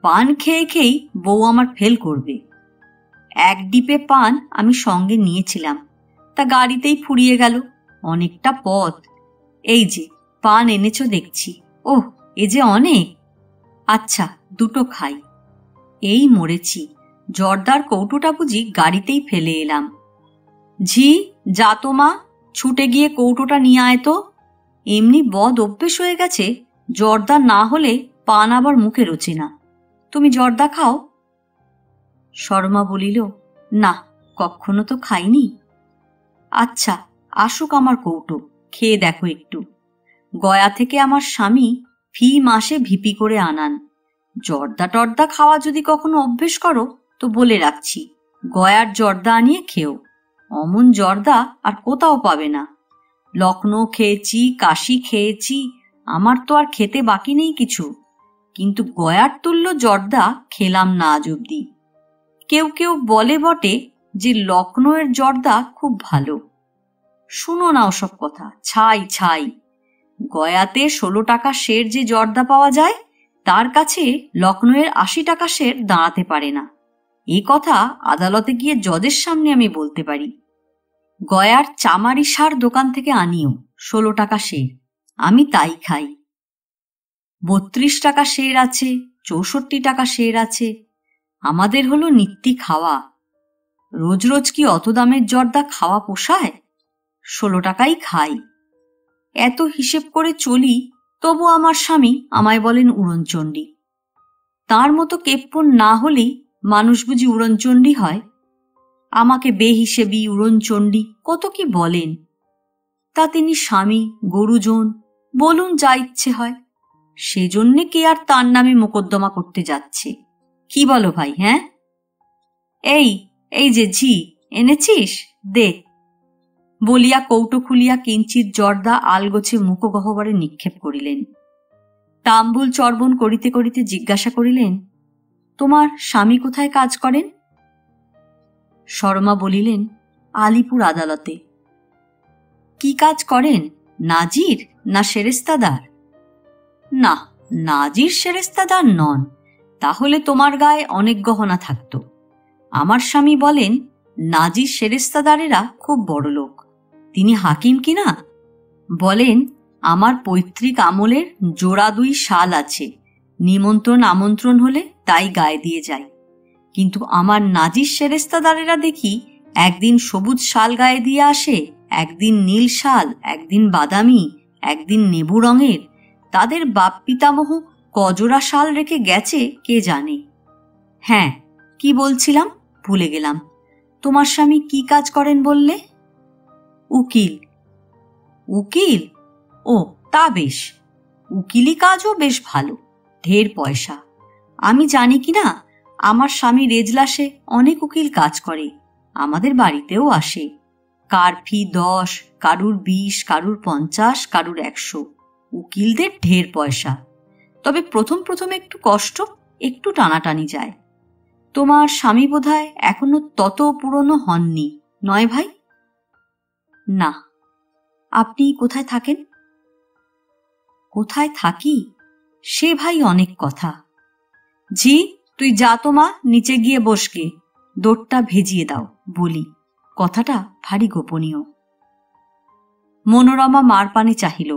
Speaker 1: পান খেয়ে খেয়েই বউ আমার ফেল করবে। 1 ডিপে পান আমি সঙ্গে নিয়েছিলাম, তা গাড়িতেই ফুরিয়ে গেল, অনেকটা পথ। এই যে পান এনেছ দেখছি, ওহ, এ যে অনেক। আচ্ছা, দুটো খাই। এই মরেছি, জর্দার কৌটোটা বুঝি গাড়িতেই ফেলে এলাম। ঝি, যা তো মা, ছুটে গিয়ে কৌটোটা নিয়ে আয় তো। এমনি বদ অভ্যেস হয়ে গেছে, জর্দা না হলে পান আবার মুখে রোচে না। তুমি জর্দা খাও? শর্মা বলিল, না, কখনো তো খাইনি। আচ্ছা, আসুক আমার কৌটো, খেয়ে দেখো একটু। গয়া থেকে আমার স্বামী ফি মাসে ভিপি করে আনান। জর্দা টর্দা খাওয়া যদি কখনো অভ্যেস করো তো বলে রাখছি, গয়ার জর্দা আনিয়ে খেও। অমন জর্দা আর কোথাও পাবে না। লখনৌ খেয়েছি, কাশি খেয়েছি, আমার তো আর খেতে বাকি নেই কিছু, কিন্তু গয়ার তুল্য জর্দা খেলাম না আজ অব্দি। কেউ কেউ বলে বটে যে লখনৌয়ের জর্দা খুব ভালো। শুনো না ওসব কথা, ছাই ছাই। গয়াতে 16 টাকা সের যে জর্দা পাওয়া যায়, তার কাছে লখনৌয়ের 80 টাকা শের দাঁড়াতে পারে না। এ কথা আদালতে গিয়ে জজের সামনে আমি বলতে পারি। গয়ার চামারি সার দোকান থেকে আনিও 16 টাকা শের, আমি তাই খাই। 32 টাকা শের আছে, 64 টাকা শের আছে। আমাদের হলো নিত্যি খাওয়া। রোজ রোজ কি অত দামের জর্দা খাওয়া পোষায়? 16 টাকাই খাই। এত হিসেব করে চলি, তবু আমার স্বামী আমায় বলেন উড়নচণ্ডী। তার মতো কেপ্পন না হলেই মানুষ বুঝি উড়নচণ্ডী হয়? আমাকে বেহিসেবি, উড়নচণ্ডী কত কি বলেন। তা তিনি স্বামী, গরুজন, বলুন যা ইচ্ছে হয়। সেজন্যে কে আর তার নামে মোকদ্দমা করতে যাচ্ছে? কি বলো ভাই? হ্যাঁ, এই যে ঝি এনেছিস, দে বলিয়া কৌটো খুলিয়া কিঞ্চিত জর্দা আলগোছে মুখগহ্বরে নিক্ষেপ করিলেন। তাম্বুল চর্বণ করিতে করিতে জিজ্ঞাসা করিলেন, তোমার স্বামী কোথায় কাজ করেন? শর্মা বলিলেন, আলিপুর আদালতে। কি কাজ করেন? নাজির না সেরেস্তাদার? না, নাজির সেরেস্তাদার নন, তাহলে তোমার গায়ে অনেক গহনা থাকত। আমার স্বামী বলেন নাজির সেরেস্তাদারেরা খুব বড় লোক। তিনি হাকিম কিনা? বলেন আমার পৈতৃক আমলের জোড়া 2 শাল আছে, নিমন্ত্রণ আমন্ত্রণ হলে তাই গায়ে দিয়ে যায়। কিন্তু আমার নাজির সেরেস্তাদারেরা দেখি একদিন সবুজ শাল গায়ে দিয়ে আসে, একদিন নীল শাল, একদিন বাদামি, একদিন নেবু রঙের। তাদের বাপ পিতামহ কজোড়া শাল রেখে গেছে কে জানে। হ্যাঁ, কি বলছিলাম, ভুলে গেলাম। তোমার স্বামী কি কাজ করেন বললে? উকিল। উকিল? ও, তা বেশ। উকিলি কাজও বেশ ভালো, ঢের পয়সা। আমি জানি কি না, আমার স্বামী রেজলাসে অনেক উকিল কাজ করে, আমাদের বাড়িতেও আসে। কার ফি 10, কারুর 20, কারুর 50, কারুর 100। উকিলদের ঢের পয়সা, তবে প্রথম প্রথম একটু কষ্ট, একটু টানাটানি যায়। তোমার স্বামী বোধহয় এখনো তত পুরনো হননি, নয় ভাই? না। আপনি কোথায় থাকেন? কোথায় থাকি সে ভাই অনেক কথা। জি, তুই যা তো মা, নিচে গিয়ে বসকে, দোরটা ভেজিয়ে দাও, বলি কথাটা ভারী গোপনীয়। মনোরমা মার পানে চাহিল।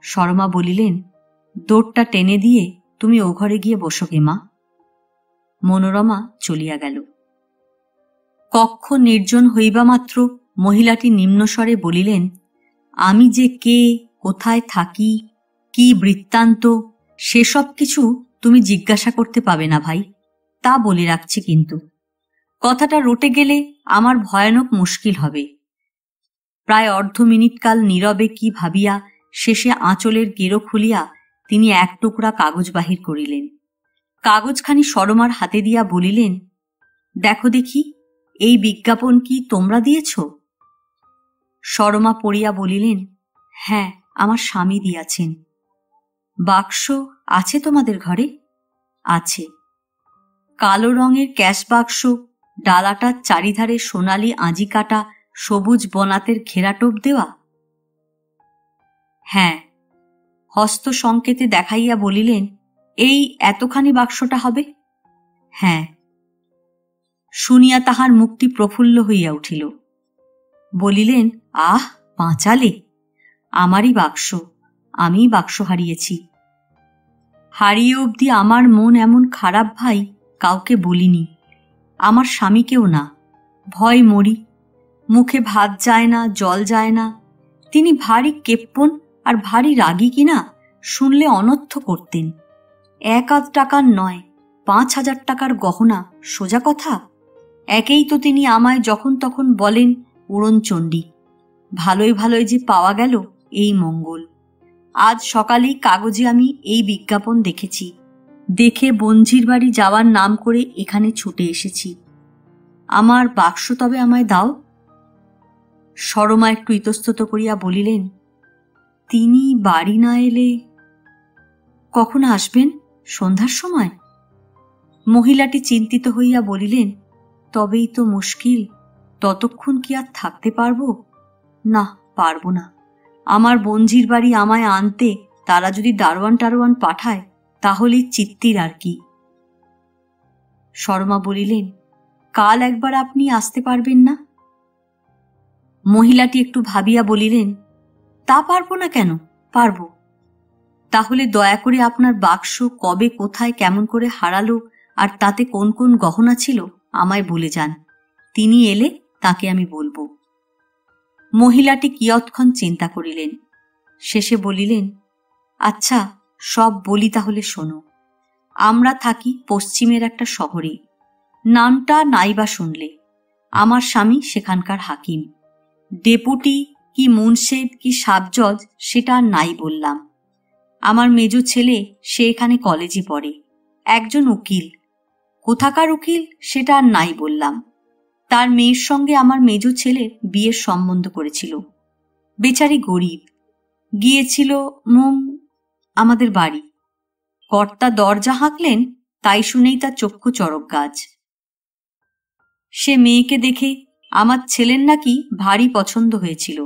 Speaker 1: শর্মা বলিলেন, দোরটা টেনে দিয়ে তুমি ও ঘরে গিয়ে বসো গে মা। মনোরমা চলিয়া গেল। কক্ষ নির্জন হইবা মাত্র মহিলাটি নিম্নস্বরে বলিলেন, আমি যে কে, কোথায় থাকি, কি বৃত্তান্ত, সেসব কিছু তুমি জিজ্ঞাসা করতে পাবে না ভাই, তা বলে রাখছি। কিন্তু কথাটা রটে গেলে আমার ভয়ানক মুশকিল হবে। প্রায় অর্ধ মিনিটকাল নীরবে কি ভাবিয়া শেষে আঁচলের গেরো খুলিয়া তিনি এক টুকরা কাগজ বাহির করিলেন। কাগজখানি শর্মার হাতে দিয়া বলিলেন, দেখো দেখি, এই বিজ্ঞাপন কি তোমরা দিয়েছ? শর্মা পড়িয়া বলিলেন, হ্যাঁ, আমার স্বামী দিয়াছেন। বাক্স আছে তোমাদের ঘরে? আছে। কালো রঙের ক্যাশ বাক্স, ডালাটার চারিধারে সোনালি আঁজি কাটা সবুজ বনাতের ঘেরাটোপ দেওয়া? হ্যাঁ। হস্ত সংকেতে দেখাইয়া বলিলেন, এই এতখানি বাক্সটা হবে? হ্যাঁ। শুনিয়া তাহার মুখটি প্রফুল্ল হইয়া উঠিল। বলিলেন, আহ, বাঁচালে! আমারই বাক্স, আমি বাক্স হারিয়েছি। হারিয়ে অবধি আমার মন এমন খারাপ ভাই, কাউকে বলিনি, আমার স্বামীকেও না। ভয় মরি, মুখে ভাত যায় না, জল যায় না। তিনি ভারী কেপ্পন আর ভারী রাগী কিনা শুনলে অনর্থ করতেন। 1-8 টাকার নয়, 5,000 টাকার গহনা, সোজা কথা। একেই তো তিনি আমায় যখন তখন বলেন উড়নচণ্ডী। ভালোই ভালোই যে পাওয়া গেল, এই মঙ্গল। আজ সকালেই কাগজে আমি এই বিজ্ঞাপন দেখেছি, দেখে বঞ্জির বাড়ি যাওয়ার নাম করে এখানে ছুটে এসেছি। আমার বাক্স তবে আমায় দাও। শর্মা একটু ইতস্তত করিয়া বলিলেন, তিনি বাড়ি না এলে? কখন আসবেন? সন্ধ্যার সময়? মহিলাটি চিন্তিত হইয়া বলিলেন, তবেই তো মুশকিল, ততক্ষণ কি আর থাকতে পারব? না, পারব না। আমার বঞ্জির বাড়ি আমায় আনতে তারা যদি দারোয়ান টারোয়ান পাঠায়, তাহলে চিত্তির আর কি। শর্মা বলিলেন, কাল একবার আপনি আসতে পারবেন না? মহিলাটি একটু ভাবিয়া বলিলেন, তা পারবো না কেন, পারব। তাহলে দয়া করে আপনার বাক্স কবে কোথায় কেমন করে হারালো আর তাতে কোন কোন গহনা ছিল আমায় বলে যান। তিনি এলে তাকে আমি বলবো। মহিলাটি কিয়ৎক্ষণ চিন্তা করিলেন, শেষে বলিলেন, আচ্ছা সব বলি তাহলে শোনো। আমরা থাকি পশ্চিমের একটা শহরে, নামটা নাইবা শুনলে। আমার স্বামী সেখানকার হাকিম। ডেপুটি কি মুন্সেফ কি সাবজজ সেটা আর নাই বললাম। আমার মেজ ছেলে সে এখানে কলেজে পড়ে, একজন উকিল। কোথাকার উকিল সেটা আর নাই বললাম। তার মেয়ের সঙ্গে আমার মেজ ছেলে বিয়ের সম্বন্ধ করেছিল। বেচারি গরিব। গিয়েছিল আমাদের বাড়ি। কর্তা দরজা হাঁকলেন, তাই শুনেই তার চক্ষু চড়ক গাছ। সে মেয়েকে দেখে আমার ছেলের নাকি ভারী পছন্দ হয়েছিল।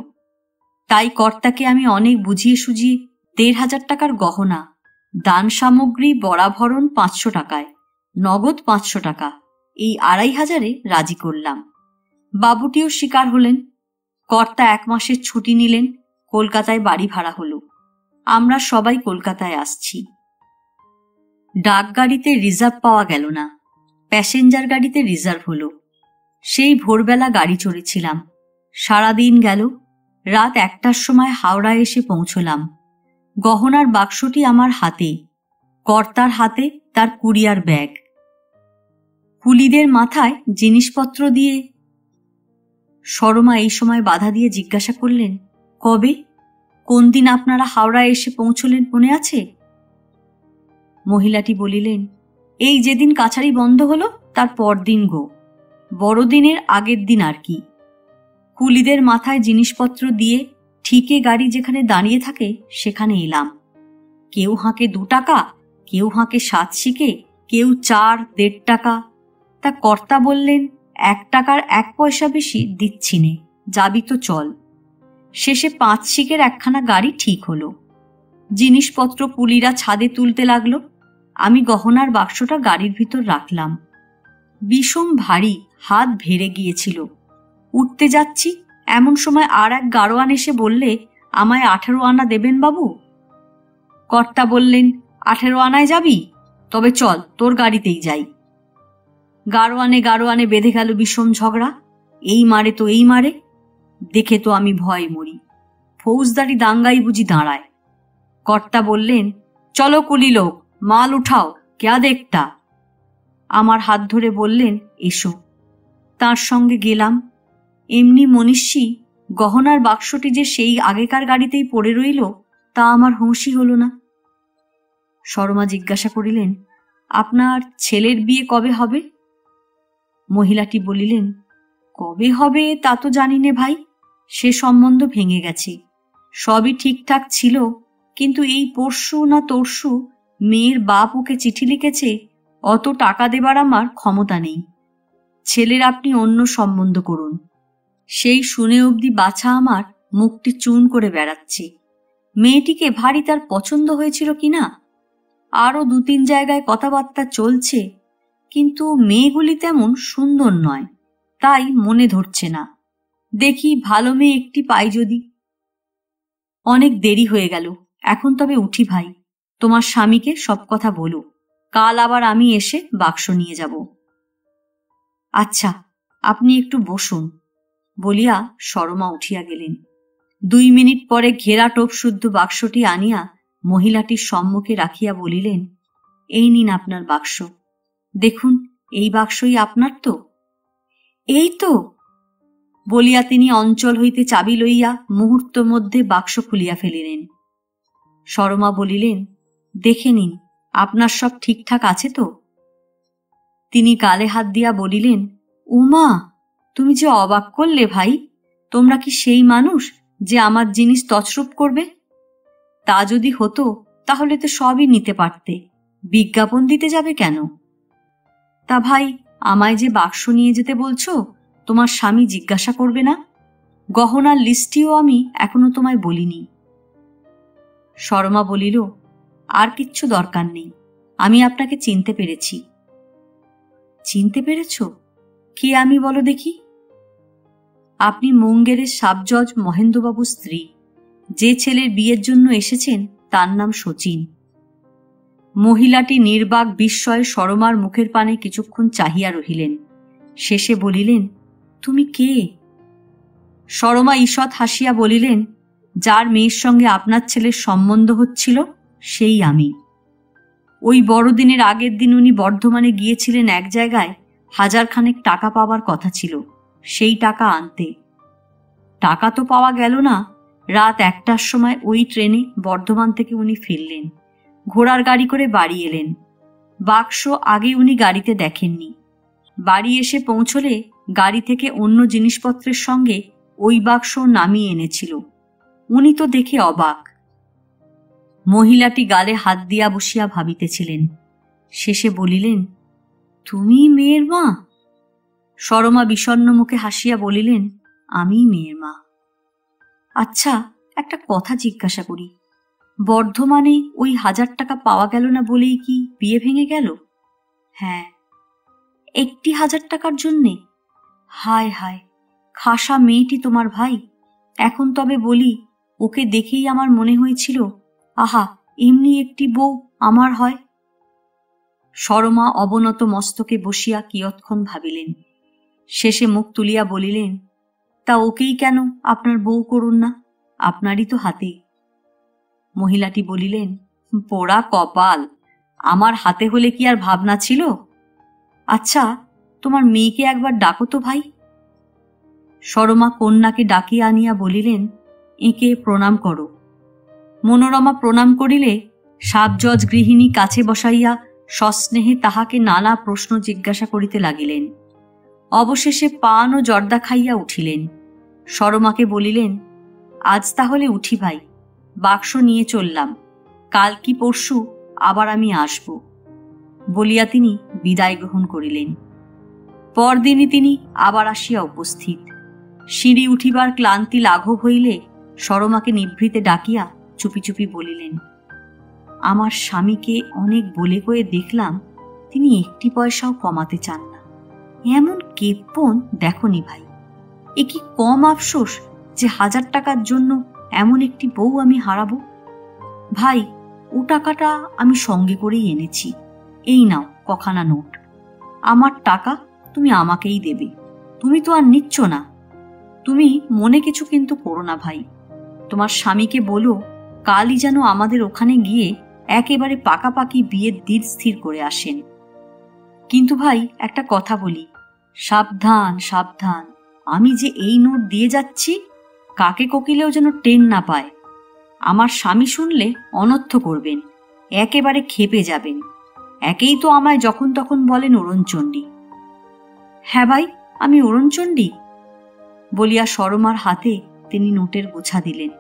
Speaker 1: তাই কর্তাকে আমি অনেক বুঝিয়ে সুঝিয়ে ১,৫০০ টাকার গহনা, দান সামগ্রী বরাভরণ ৫০০ টাকায়, নগদ ৫০০ টাকা, এই ২,৫০০-এ রাজি করলাম। বাবুটিও স্বীকার হলেন। কর্তা ১ মাসের ছুটি নিলেন, কলকাতায় বাড়ি ভাড়া হলো। আমরা সবাই কলকাতায় আসছি। ডাক গাড়িতে রিজার্ভ পাওয়া গেল না, প্যাসেঞ্জার গাড়িতে রিজার্ভ হলো। সেই ভোরবেলা গাড়ি চড়েছিলাম। সারাদিন গেল। রাত ১টার সময় হাওড়া এসে পৌঁছলাম। গহনার বাক্সটি আমার হাতে, কর্তার হাতে তার কুরিয়ার ব্যাগ। কুলিদের মাথায় জিনিসপত্র দিয়ে। শর্মা এই সময় বাধা দিয়ে জিজ্ঞাসা করলেন, কবে, কোন দিন আপনারা হাওড়া এসে পৌঁছলেন মনে আছে? মহিলাটি বলিলেন, এই যেদিন কাছারি বন্ধ হলো তার পরদিন গো, বড়দিনের আগের দিন আর কি। কুলিদের মাথায় জিনিসপত্র দিয়ে ঠিকে গাড়ি যেখানে দাঁড়িয়ে থাকে সেখানে এলাম। কেউ হাঁকে ২ টাকা, কেউ হাঁকে ৭ শিকে, কেউ ৪-১.৫ টাকা। তা কর্তা বললেন, ১ টাকার ১ পয়সা বেশি দিচ্ছি নে, যাবি তো চল। শেষে ৫ শিকের একখানা গাড়ি ঠিক হলো। জিনিসপত্র কুলিরা ছাদে তুলতে লাগলো। আমি গহনার বাক্সটা গাড়ির ভিতর রাখলাম। বিষম ভারী, হাত ভেড়ে গিয়েছিল। উঠতে যাচ্ছি, এমন সময় আর এক গাড়োয়ান এসে বললে, আমায় ১৮ আনা দেবেন বাবু। কর্তা বললেন, ১৮ আনায় যাবি? তবে চল, তোর গাড়িতেই যাই। গাড়োয়ানে বেঁধে গেল বিষম ঝগড়া। এই মারে তো এই মারে। দেখে তো আমি ভয় মরি। ফৌজদারি দাঙ্গাই বুঝি দাঁড়ায়। কর্তা বললেন, চলো কুলি লোক, মাল উঠাও, ক্যা দেখতা। আমার হাত ধরে বললেন, এসো। তার সঙ্গে গেলাম। এমনি মনীষী গহনার বাক্সটি যে সেই আগেকার গাড়িতেই পড়ে রইল তা আমার হুঁশই হল না। শর্মা জিজ্ঞাসা করিলেন, আপনার ছেলের বিয়ে কবে হবে? মহিলাটি বলিলেন, কবে হবে তা তো জানি নে ভাই, সে সম্বন্ধ ভেঙে গেছে। সবই ঠিকঠাক ছিল, কিন্তু এই পরশু না তরশু মেয়ের বাপ ওকে চিঠি লিখেছে, অত টাকা দেবার আমার ক্ষমতা নেই। ছেলের আপনি অন্য সম্বন্ধ করুন। সেই শুনে অবধি বাছা আমার মুখটি চুন করে বেড়াচ্ছে। মেয়েটিকে ভারী তার পছন্দ হয়েছিল কিনা। আরও ২-৩ জায়গায় কথাবার্তা চলছে, কিন্তু মেয়েগুলি তেমন সুন্দর নয়, তাই মনে ধরছে না। দেখি ভালো মেয়ে একটি পাই যদি। অনেক দেরি হয়ে গেল, এখন তবে উঠি ভাই। তোমার স্বামীকে সব কথা বলো, কাল আবার আমি এসে বাক্স নিয়ে যাব। আচ্ছা, আপনি একটু বসুন বলিয়া শর্মা উঠিয়া গেলেন। ২ মিনিট পরে ঘেরা টোপ শুদ্ধ বাক্সটি আনিয়া মহিলাটির সম্মুখে রাখিয়া বলিলেন, এই নিন আপনার বাক্স। দেখুন, এই বাক্সই আপনার তো? এই তো বলিয়া তিনি অঞ্চল হইতে চাবি লইয়া মুহূর্ত মধ্যে বাক্স খুলিয়া ফেলিলেন। শর্মা বলিলেন, দেখে নিন, আপনার সব ঠিকঠাক আছে তো? তিনি গালে হাত দিয়া বলিলেন, উমা, তুমি যে অবাক করলে ভাই। তোমরা কি সেই মানুষ যে আমার জিনিস তছরূপ করবে? তা যদি হতো তাহলে তো সবই নিতে পারতে, বিজ্ঞাপন দিতে যাবে কেন? তা ভাই, আমায় যে বাক্স নিয়ে যেতে বলছো, তোমার স্বামী জিজ্ঞাসা করবে না? গহনার লিস্টিও আমি এখনো তোমায় বলিনি। শর্মা বলিল, আর কিচ্ছু দরকার নেই, আমি আপনাকে চিনতে পেরেছি। চিনতে পেরেছ? কে আমি বলো দেখি? আপনি মুঙ্গেরের সাব জজ মহেন্দ্রবাবুর স্ত্রী। যে ছেলের বিয়ের জন্য এসেছেন তার নাম শচীন। মহিলাটি নির্বাক বিস্ময়ে সরমার মুখের পানে কিছুক্ষণ চাহিয়া রহিলেন। শেষে বলিলেন, তুমি কে? সরমা ঈষৎ হাসিয়া বলিলেন, যার মেয়ের সঙ্গে আপনার ছেলের সম্বন্ধ হচ্ছিল সেই আমি। ওই বড়দিনের আগের দিন উনি বর্ধমানে গিয়েছিলেন এক জায়গায় 1000 টাকা পাওয়ার কথা ছিল, সেই টাকা আনতে। টাকা তো পাওয়া গেল না। রাত 1টার সময় ওই ট্রেনে বর্ধমান থেকে উনি ফিরলেন। ঘোড়ার গাড়ি করে বাড়ি এলেন। বাক্স আগে উনি গাড়িতে দেখেননি। বাড়ি এসে পৌঁছলে গাড়ি থেকে অন্য জিনিসপত্রের সঙ্গে ওই বাক্স নামিয়ে এনেছিল। উনি তো দেখে অবাক। মহিলাটি গালে হাত দিয়া বসিয়া ভাবিতেছিলেন। শেষে বলিলেন, তুমি মেয়ের মা? সরমা বিষণ্ণ মুখে হাসিয়া বলিলেন, আমি মেয়ের মা। আচ্ছা, একটা কথা জিজ্ঞাসা করি। বর্ধমানে ওই 1000 টাকা পাওয়া গেল না বলেই কি বিয়ে ভেঙে গেল? হ্যাঁ। একটি 1000 টাকার জন্যে? হায় হায়, খাসা মেয়েটি তোমার ভাই। এখন তবে বলি, ওকে দেখেই আমার মনে হয়েছিল, আহা, এমনি একটি বউ আমার হয়। সরমা অবনত মস্তকে বসিয়া কিয়ৎক্ষণ ভাবিলেন। শেষে মুখ তুলিয়া বলিলেন, তা ওকেই কেন আপনার বউ করুন না? আপনারই তো হাতে। মহিলাটি বলিলেন, পোড়া কপাল, আমার হাতে হলে কি আর ভাবনা ছিল? আচ্ছা, তোমার মেয়েকে একবার ডাকো তো ভাই। সরমা কন্যাকে ডাকিয়া আনিয়া বলিলেন, একে প্রণাম করো। মনোরমা প্রণাম করিলে সাব জজ গৃহিণী কাছে বসাইয়া সস্নেহে তাহাকে নানা প্রশ্ন জিজ্ঞাসা করিতে লাগিলেন। অবশেষে পান ও জর্দা খাইয়া উঠিলেন। সরমাকে বলিলেন, আজ তাহলে উঠি ভাই, বাক্স নিয়ে চললাম। কাল কি পরশু আবার আমি আসব। বলিয়া তিনি বিদায় গ্রহণ করিলেন। পরদিনই তিনি আবার আসিয়া উপস্থিত। সিঁড়ি উঠিবার ক্লান্তি লাঘব হইলে সরমাকে নিভৃতে ডাকিয়া চুপি চুপি বলিলেন, আমার স্বামীকে অনেক বলে কয়ে দেখলাম তিনি একটি পয়সাও কমাতে চান না। এমন কেপ্পন দেখনি ভাই। এ কি কম আফসোস যে 1000 টাকার জন্য এমন একটি বউ আমি হারাবো? ভাই, ও টাকাটা আমি সঙ্গে করেই এনেছি। এই নাও কখানা নোট। আমার টাকা তুমি আমাকেই দেবে। তুমি তো আর নিচ্ছ না। তুমি মনে কিছু কিন্তু করো না ভাই। তোমার স্বামীকে বলো কালই যেন আমাদের ওখানে গিয়ে একেবারে পাকাপাকি বিয়ের দিন স্থির করে আসেন। কিন্তু ভাই, একটা কথা বলি, সাবধান সাবধান। আমি যে এই নোট দিয়ে যাচ্ছি, কাকে কোকিলেও যেন টেন না পায়। আমার স্বামী শুনলে অনর্থ করবেন, একেবারে ক্ষেপে যাবেন। একেই তো আমায় যখন তখন বলেন অরুণচণ্ডী। হ্যাঁ ভাই, আমি অরুণচণ্ডী বলিয়া সরমার হাতে তিনি নোটের গোছা দিলেন।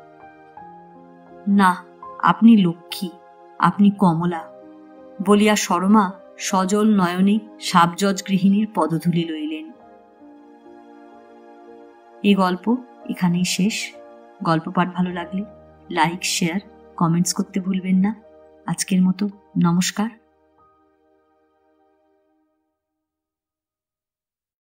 Speaker 1: না, আপনি লক্ষ্মী, আপনি কমলা বলিয়া সরমা সজল নয়নে সাবজজ গৃহিণীর পদধূলি লইলেন। এই গল্প এখানেই শেষ। গল্প পাঠ ভালো লাগলে লাইক, শেয়ার, কমেন্টস করতে ভুলবেন না। আজকের মতো নমস্কার।